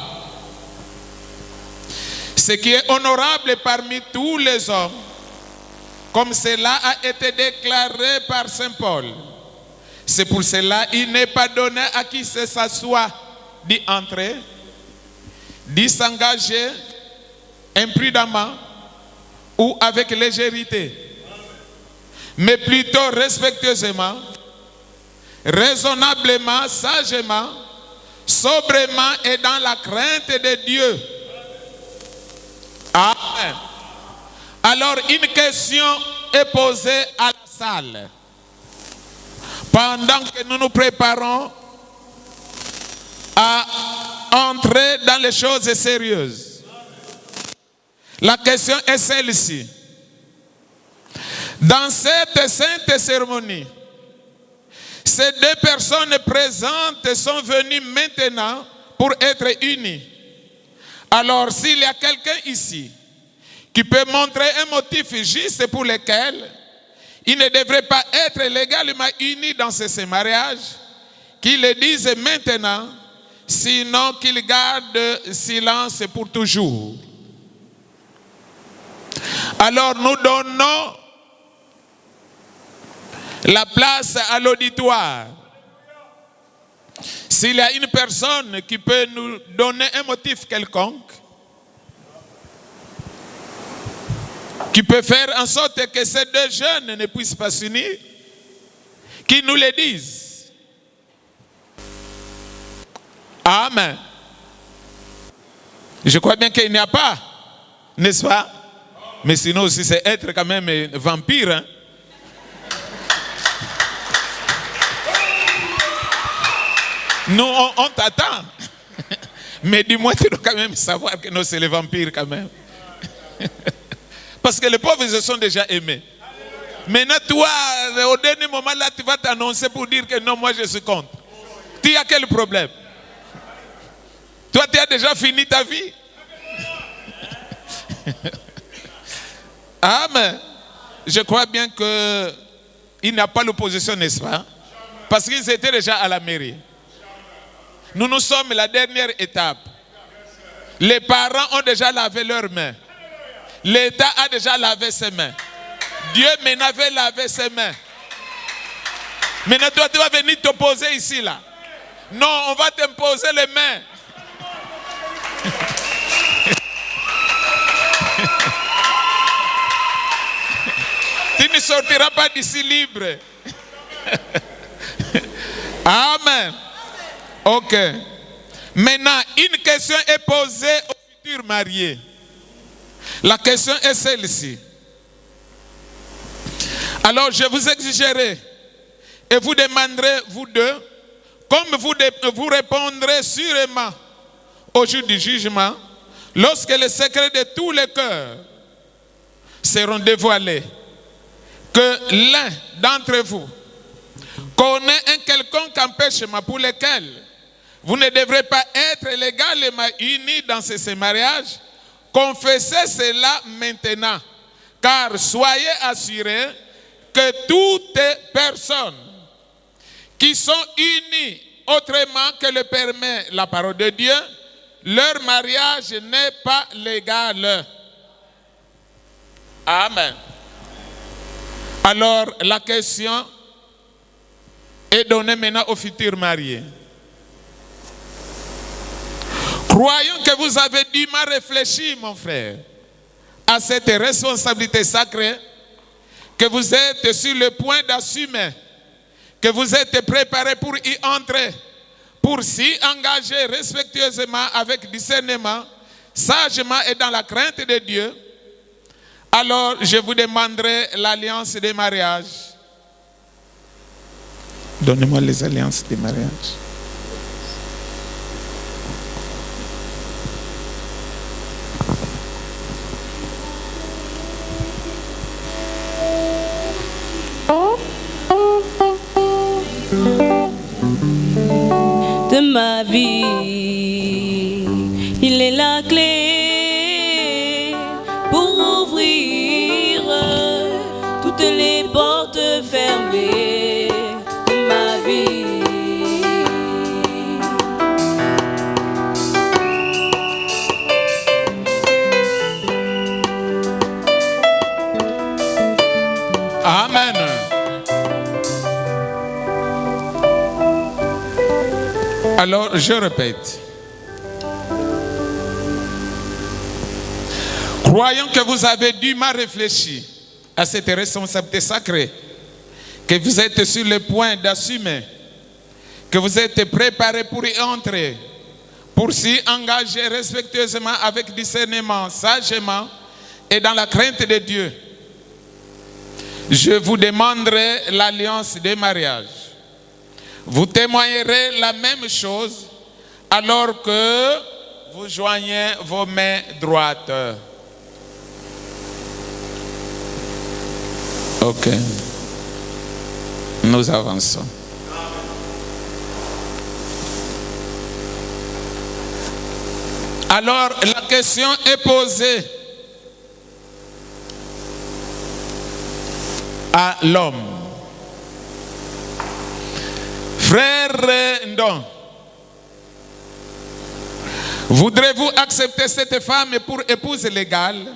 Ce qui est honorable parmi tous les hommes, comme cela a été déclaré par saint Paul. C'est pour cela qu'il n'est pas donné à qui que ce soit d'y entrer, d'y s'engager imprudemment ou avec légèreté, mais plutôt respectueusement, raisonnablement, sagement, sobrement et dans la crainte de Dieu. Amen. Alors une question est posée à la salle. Pendant que nous nous préparons à entrer dans les choses sérieuses. La question est celle-ci. Dans cette sainte cérémonie, ces deux personnes présentes sont venues maintenant pour être unies. Alors, s'il y a quelqu'un ici qui peut montrer un motif juste pour lequel il ne devrait pas être légalement uni dans ce mariage, qu'il le dise maintenant, sinon qu'il garde silence pour toujours. Alors nous donnons la place à l'auditoire. S'il y a une personne qui peut nous donner un motif quelconque, qui peut faire en sorte que ces deux jeunes ne puissent pas s'unir, qu'ils nous le disent. Amen. Je crois bien qu'il n'y a pas, n'est-ce pas? Mais sinon aussi c'est être quand même vampire. Hein? Nous, on t'attend. Mais dis-moi, tu dois quand même savoir que nous, c'est les vampires quand même. Parce que les pauvres, ils se sont déjà aimés. Maintenant, toi, au dernier moment, là, tu vas t'annoncer pour dire que non, moi, je suis contre. Tu as quel problème? Toi, tu as déjà fini ta vie. Amen. Je crois bien qu'il n'y a pas l'opposition, n'est-ce pas? Parce qu'ils étaient déjà à la mairie. Nous sommes la dernière étape. Les parents ont déjà lavé leurs mains. L'État a déjà lavé ses mains. Dieu maintenant avait lavé ses mains. Maintenant, toi, tu vas venir t'opposer ici, là. Non, on va t'imposer les mains. Tu ne sortiras pas d'ici libre. Amen. Ok. Maintenant, une question est posée aux futurs mariés. La question est celle-ci. Alors, je vous exigerai et vous demanderai, vous deux, comme vous répondrez sûrement au jour du jugement, lorsque les secrets de tous les cœurs seront dévoilés, que l'un d'entre vous connaît un quelconque empêchement pour lequel vous ne devrez pas être légalement unis dans ce mariage, confessez cela maintenant, car soyez assurés que toutes personnes qui sont unies autrement que le permet la parole de Dieu, leur mariage n'est pas légal. Amen. Alors, la question est donnée maintenant aux futurs mariés. Croyant que vous avez dûment réfléchi, mon frère, à cette responsabilité sacrée, que vous êtes sur le point d'assumer, que vous êtes préparé pour y entrer, pour s'y engager respectueusement avec discernement, sagement et dans la crainte de Dieu, alors je vous demanderai l'alliance des mariages. Donnez-moi les alliances des mariages. De ma vie, il est la clé pour ouvrir toutes les portes fermées de ma vie. Amen. Alors, je répète. Croyant que vous avez dûment réfléchi à cette responsabilité sacrée, que vous êtes sur le point d'assumer, que vous êtes préparé pour y entrer, pour s'y engager respectueusement avec discernement, sagement et dans la crainte de Dieu, je vous demanderai l'alliance des mariages. Vous témoignerez la même chose alors que vous joignez vos mains droites. Ok. Nous avançons. Alors, la question est posée à l'homme. Frère Ndon, voudrez-vous accepter cette femme pour épouse légale,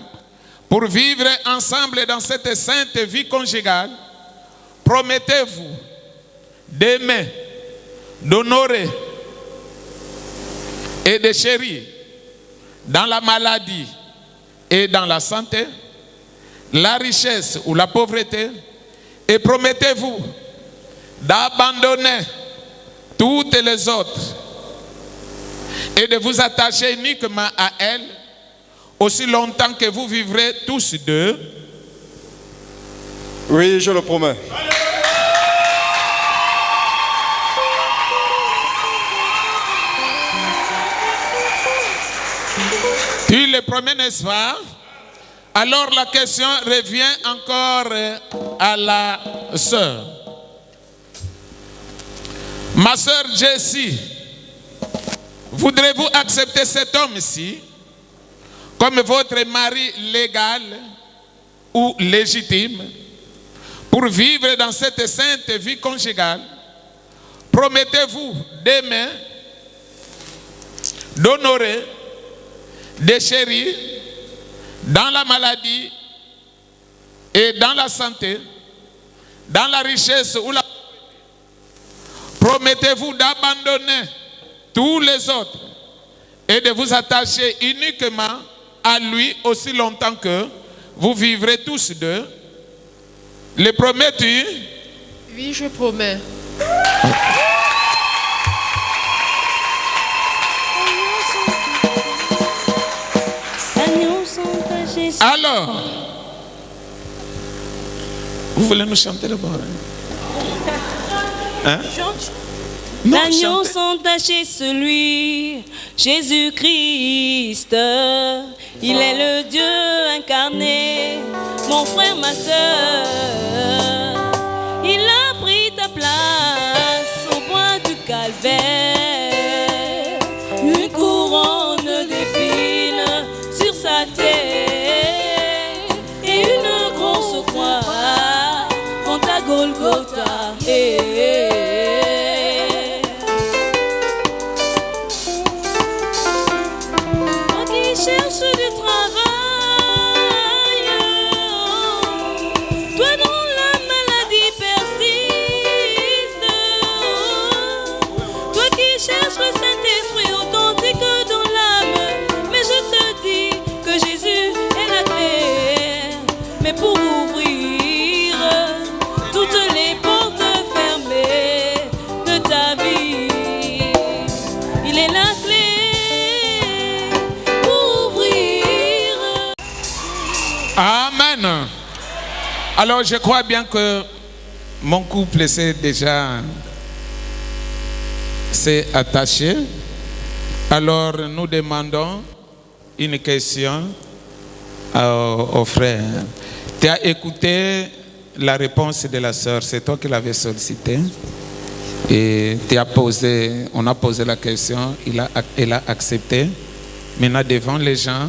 pour vivre ensemble dans cette sainte vie conjugale? Promettez-vous d'aimer, d'honorer et de chérir dans la maladie et dans la santé, la richesse ou la pauvreté, et promettez-vous d'abandonner toutes les autres et de vous attacher uniquement à elle aussi longtemps que vous vivrez tous deux? Oui, je le promets. Tu le promets, n'est-ce pas? Alors la question revient encore à la sœur. Ma sœur Jessie, voudrez-vous accepter cet homme-ci comme votre mari légal ou légitime pour vivre dans cette sainte vie conjugale? Promettez-vous d'aimer, d'honorer, de chérir dans la maladie et dans la santé, dans la richesse ou la... Promettez-vous d'abandonner tous les autres et de vous attacher uniquement à lui aussi longtemps que vous vivrez tous deux? Le promets-tu? Oui, je promets. Alors, vous voulez nous chanter le bord? Hein? L'agneau sans taché, celui, Jésus-Christ. Il est le Dieu incarné, mon frère, ma soeur. Il a pris ta place au bois du calvaire. Une couronne d'épines sur sa tête et une grosse croix quant à Golgotha. Toi qui cherches du travail, toi dont la Alors je crois bien que mon couple s'est attaché. Alors nous demandons une question au frère. Tu as écouté la réponse de la sœur, c'est toi qui l'avais sollicité. Et on a posé la question, elle a accepté. Maintenant devant les gens,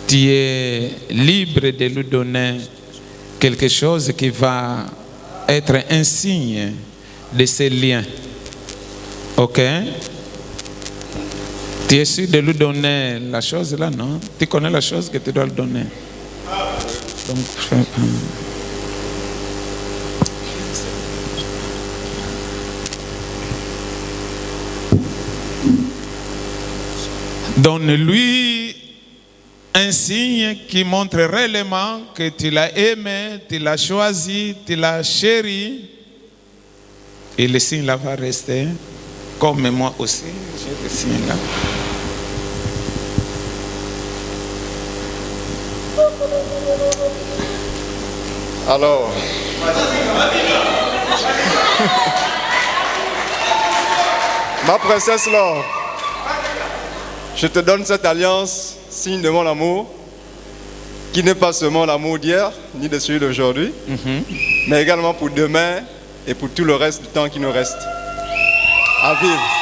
tu es libre de lui donner quelque chose qui va être un signe de ces liens. Ok? Tu es sûr de lui donner la chose là, non? Tu connais la chose que tu dois lui donner. Donne-lui un signe qui montre réellement que tu l'as aimé, tu l'as choisi, tu l'as chéri. Et le signe là va rester, comme moi aussi, j'ai le signe là. Alors, ma princesse Laure, je te donne cette alliance, signe de mon amour, qui n'est pas seulement l'amour d'hier, ni de celui d'aujourd'hui, mais également pour demain et pour tout le reste du temps qui nous reste à vivre.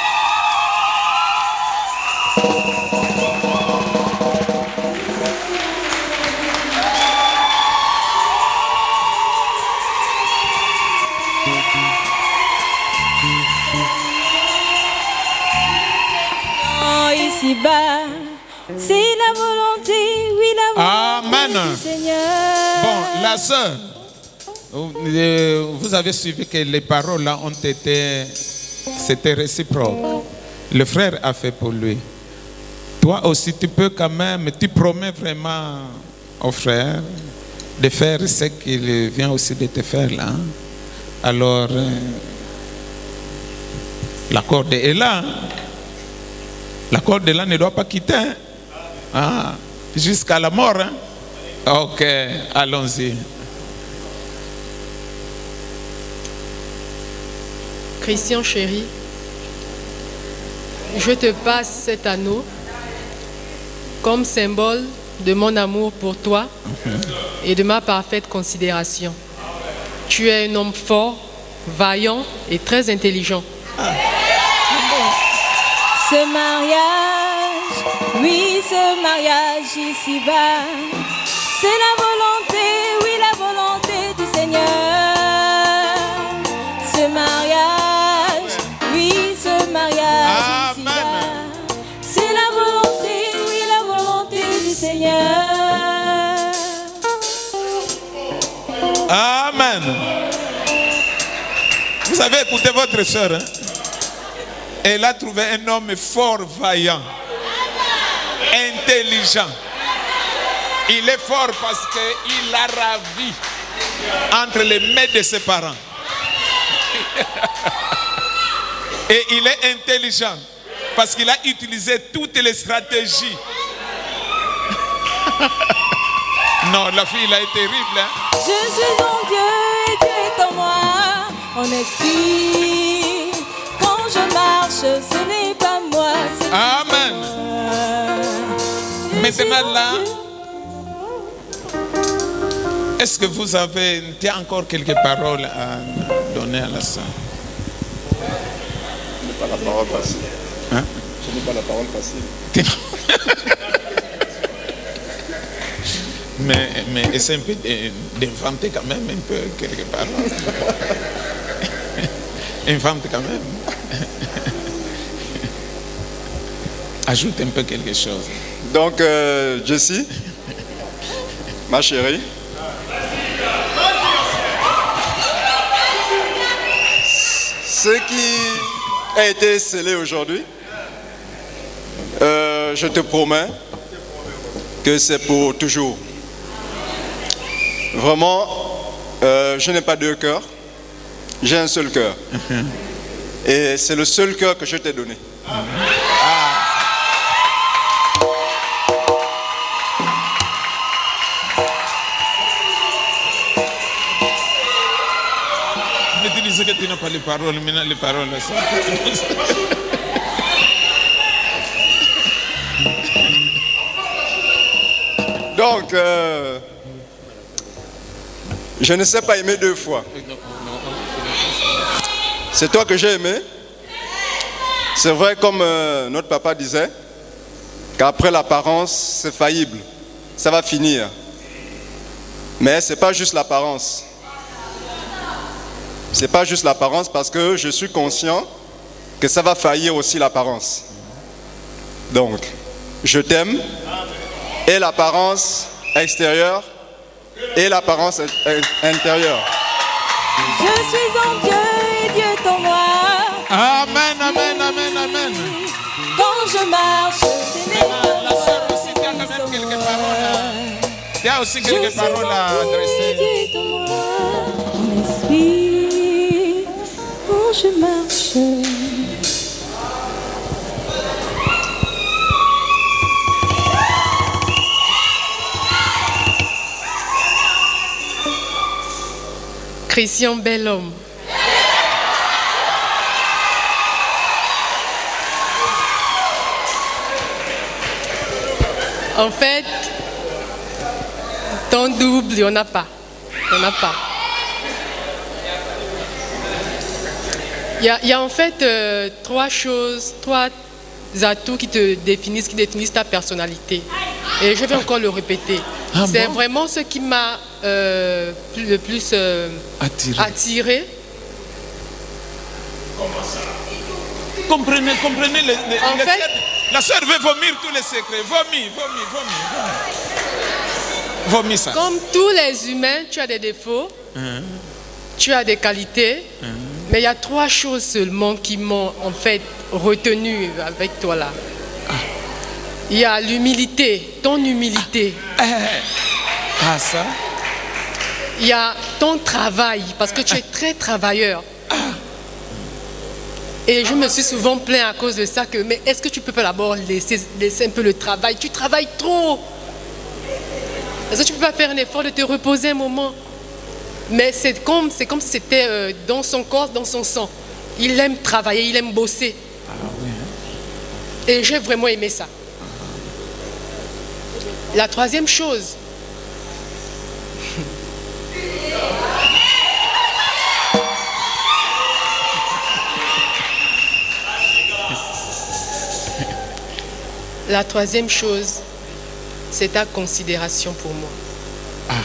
Ici-bas, c'est la volonté, oui, la volonté du Seigneur. Bon, la sœur, vous avez suivi que les paroles là ont été, c'était réciproque. Le frère a fait pour lui. Toi aussi, tu peux quand même, tu promets vraiment au frère de faire ce qu'il vient aussi de te faire là. Alors, la corde est là. La corde de là ne doit pas quitter. Hein? Jusqu'à la mort. Hein? Ok, allons-y. Christian chéri, je te passe cet anneau comme symbole de mon amour pour toi et de ma parfaite considération. Tu es un homme fort, vaillant et très intelligent. Ce mariage, oui, ce mariage ici-bas, c'est la volonté, oui, la volonté du Seigneur. Ce mariage, oui, ce mariage ici-bas, c'est la volonté, oui, la volonté du Seigneur. Amen. Vous avez écouté votre soeur, hein? Elle a trouvé un homme fort, vaillant, intelligent. Il est fort parce qu'il a ravi entre les mains de ses parents. Et il est intelligent parce qu'il a utilisé toutes les stratégies. Non, la fille, elle est terrible. Hein? Je suis en Dieu et Dieu est en moi. En esprit, quand je marche, ce n'est pas moi. Amen. Maintenant là, est-ce que vous avez encore quelques paroles à donner à la sœur? Ce n'est pas la parole facile. Hein? Ce n'est pas la parole facile. Mais essaie un peu d'inventer quand même un peu quelques paroles. Invente quand même. Ajoute un peu quelque chose. Donc, Jessie, ma chérie, ce qui a été scellé aujourd'hui, je te promets que c'est pour toujours. Vraiment, je n'ai pas deux cœurs, j'ai un seul cœur. Et c'est le seul cœur que je t'ai donné. tu n'as pas les paroles, maintenant les paroles sont... Donc, je ne sais pas aimer deux fois. C'est toi que j'ai aimé. C'est vrai, comme notre papa disait, qu'après l'apparence, c'est faillible. Ça va finir. Mais ce n'est pas juste l'apparence. Ce n'est pas juste l'apparence parce que je suis conscient que ça va faillir aussi l'apparence. Donc, je t'aime. Et l'apparence extérieure et l'apparence intérieure. Je suis en Dieu et Dieu est en moi. Amen, amen, amen, amen. Quand je marche, c'est La sœur aussi, tu as quand même quelques paroles. Tu as aussi quelques paroles à adresser. Dieu est en moi. Mon esprit, quand je marche. Christian Bellhomme. En fait, ton double, il n'y en a pas. Il n'y en a pas. Il y a en fait trois choses, trois atouts qui te définissent, qui définissent ta personnalité. Et je vais encore le répéter. Ah c'est bon? vraiment ce qui m'a le plus attiré. Comprenez En fait, la sœur veut vomir tous les secrets. Vomis. Vomis ça. comme tous les humains, tu as des défauts, tu as des qualités, mais il y a trois choses seulement qui m'ont en fait retenu avec toi là. Il y a l'humilité, ton humilité. Ça. Il y a ton travail, parce que tu es très travailleur. Et je me suis souvent plaint à cause de ça que, mais est-ce que tu peux pas d'abord laisser un peu le travail? Tu travailles trop. Est-ce que tu peux pas faire un effort de te reposer un moment? Mais c'est comme si c'était dans son corps, dans son sang. Il aime travailler, il aime bosser. Et j'ai vraiment aimé ça. La troisième chose, c'est ta considération pour moi.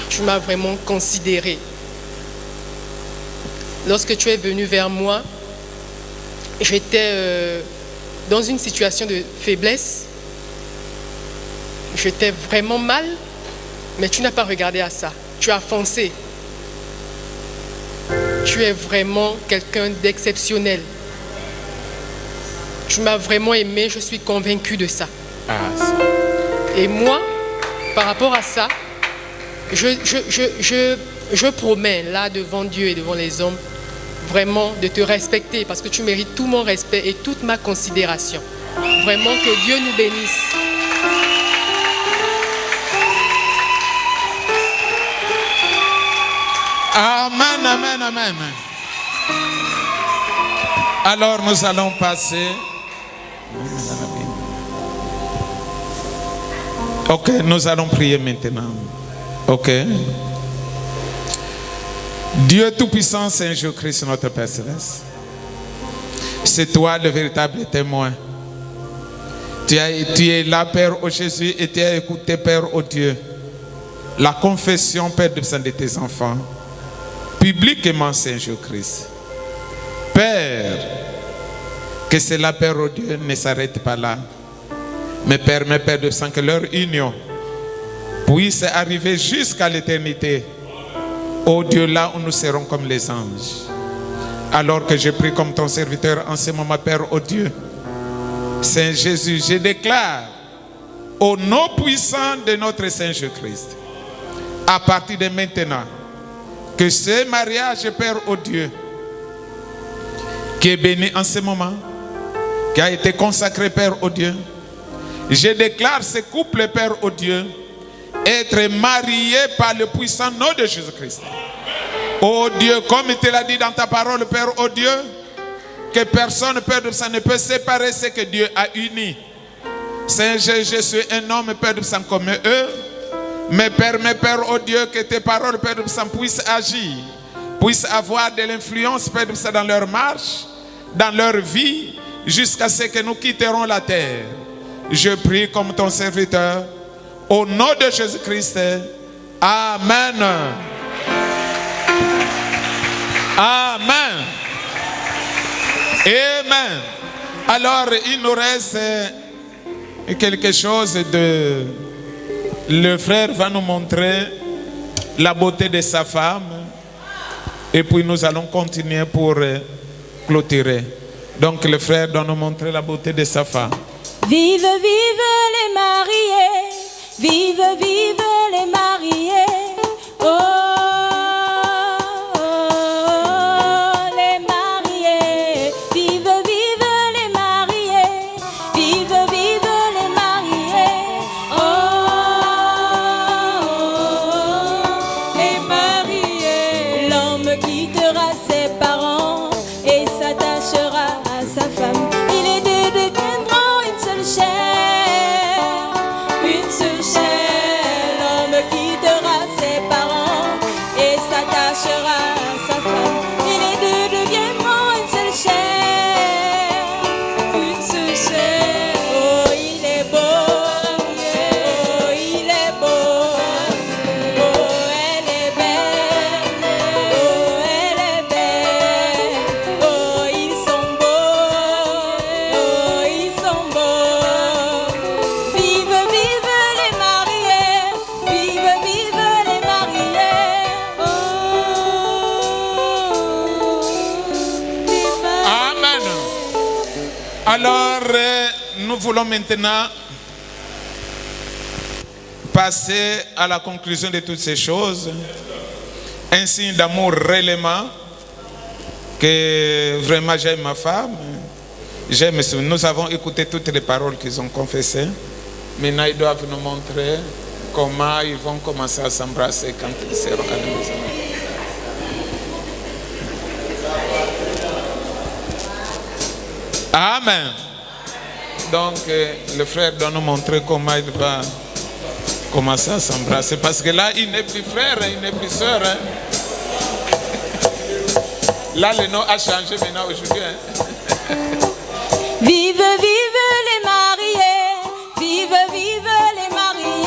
Tu m'as vraiment considéré. Lorsque tu es venu vers moi, j'étais dans une situation de faiblesse. J'étais vraiment mal, mais tu n'as pas regardé à ça. Tu as foncé. Tu es vraiment quelqu'un d'exceptionnel. Tu m'as vraiment aimé, je suis convaincue de ça. Et moi, par rapport à ça, je promets là devant Dieu et devant les hommes, vraiment de te respecter parce que tu mérites tout mon respect et toute ma considération. Vraiment que Dieu nous bénisse. Amen, amen, amen. Alors nous allons passer. Ok, nous allons prier maintenant. Ok. Dieu Tout-Puissant, Saint Jésus-Christ, notre Père Céleste. C'est toi le véritable témoin. Tu es là, Père, au Jésus, et tu as écouté, Père, au Dieu, la confession, Père, de tes enfants. Publiquement, Saint Jésus-Christ. Père, que cela, Père, oh Dieu, ne s'arrête pas là. Mais permets, Père de sang, que leur union puisse arriver jusqu'à l'éternité. Oh Dieu, là où nous serons comme les anges. Alors que je prie comme ton serviteur en ce moment, Père, oh Dieu. Saint Jésus, je déclare au nom puissant de notre Saint Jésus-Christ, à partir de maintenant, que ce mariage, Père, oh Dieu, qui est béni en ce moment, qui a été consacré, Père, oh Dieu, je déclare ce couple, Père, oh Dieu, être marié par le puissant nom de Jésus-Christ. Oh Dieu, comme tu l'as dit dans ta parole, Père, oh Dieu, que personne, Père de sang, ne peut séparer ce que Dieu a uni. Saint Jésus, je suis un homme, Père de sang, comme eux. Mais Père, oh Dieu, que tes paroles, Père de sang, puissent agir, puissent avoir de l'influence, Père de sang, dans leur marche, dans leur vie, jusqu'à ce que nous quitterons la terre. Je prie comme ton serviteur, au nom de Jésus-Christ. Amen. Amen. Amen. Alors, il nous reste quelque chose de... Le frère va nous montrer la beauté de sa femme. Et puis nous allons continuer pour clôturer. Donc le frère doit nous montrer la beauté de sa femme. Vive, vive les mariés. Vive, vive les mariés. Oh. Alors, nous voulons maintenant passer à la conclusion de toutes ces choses. Un signe d'amour réellement, que vraiment j'aime ma femme. Nous avons écouté toutes les paroles qu'ils ont confessées. Maintenant, ils doivent nous montrer comment ils vont commencer à s'embrasser quand ils seront à la maison. Amen. Donc, le frère doit nous montrer comment il va commencer à s'embrasser. Parce que là, il n'est plus frère, il n'est plus soeur. Hein. Là, le nom a changé maintenant aujourd'hui. Hein. Vive, vive les mariés. Vive, vive les mariés.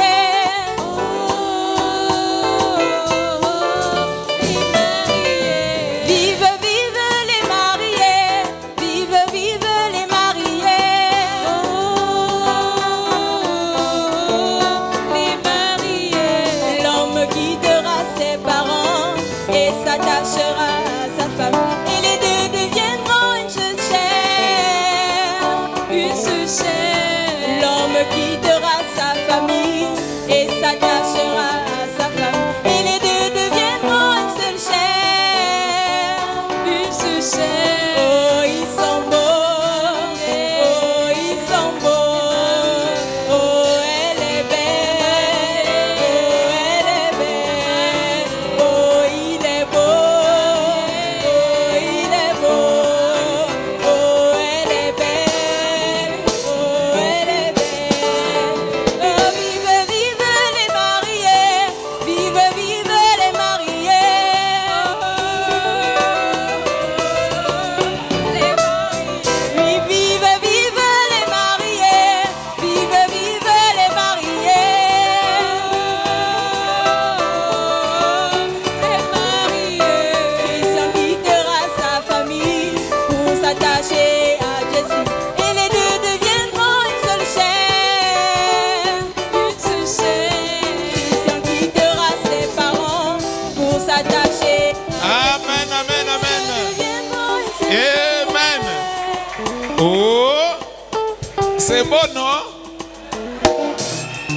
C'est beau, non?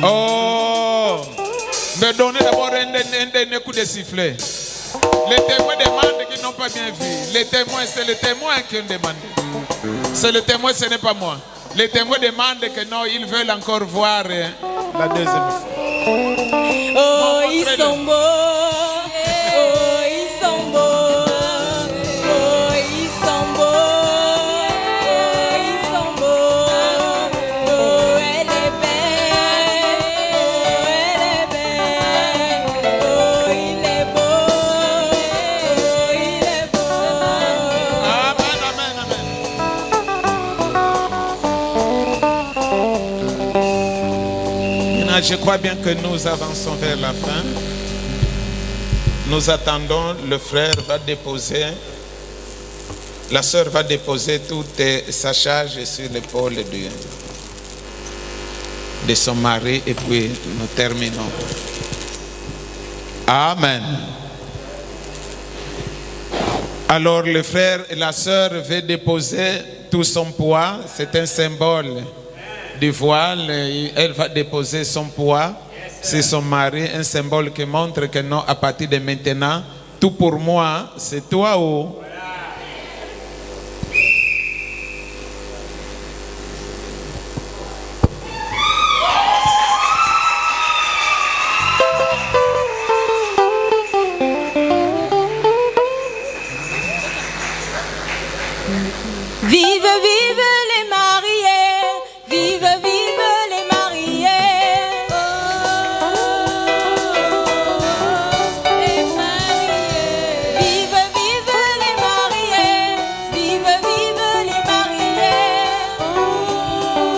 Oh, me donner d'abord un coup de sifflet. Les témoins demandent qu'ils n'ont pas bien vu. Les témoins, c'est le témoin qui ont demandé. C'est le témoin, ce n'est pas moi. Les témoins demandent que non, ils veulent encore voir la deuxième fois. Oh, ils sont beaux. Oh, ils sont beaux. Je crois bien que nous avançons vers la fin. Nous attendons, le frère va déposer, la sœur va déposer toute sa charge sur l'épaule de son mari et puis nous terminons. Amen. Alors le frère et la sœur veulent déposer tout son poids, c'est un symbole du voile, elle va déposer son poids sur son mari, un symbole qui montre que non, à partir de maintenant, tout pour moi, c'est toi ou... Vive, vive les mariés, vive, vive les mariés. Oh, les mariés. Vive, vive les mariés, vive, vive les mariés. Oh,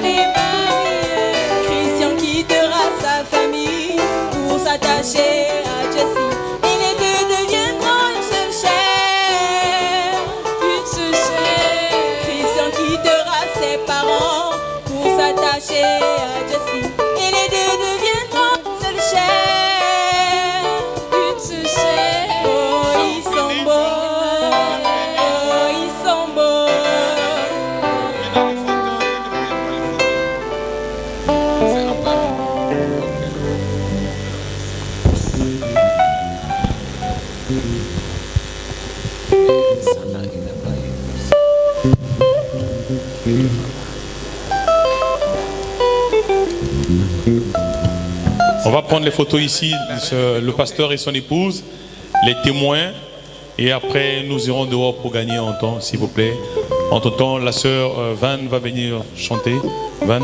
les mariés. Christian quittera sa famille pour s'attacher à Jessie. Et les deux deviendront une seule chair. Christian quittera ses parents pour s'attacher à Jessie. Et les deux deviendront une seule chair. Une seule chair. Oh, ils sont beaux. Oh, ils sont beaux. On va prendre les photos ici, le pasteur et son épouse, les témoins, et après nous irons dehors pour gagner un temps, s'il vous plaît. Entre-temps, la sœur Van va venir chanter. Van.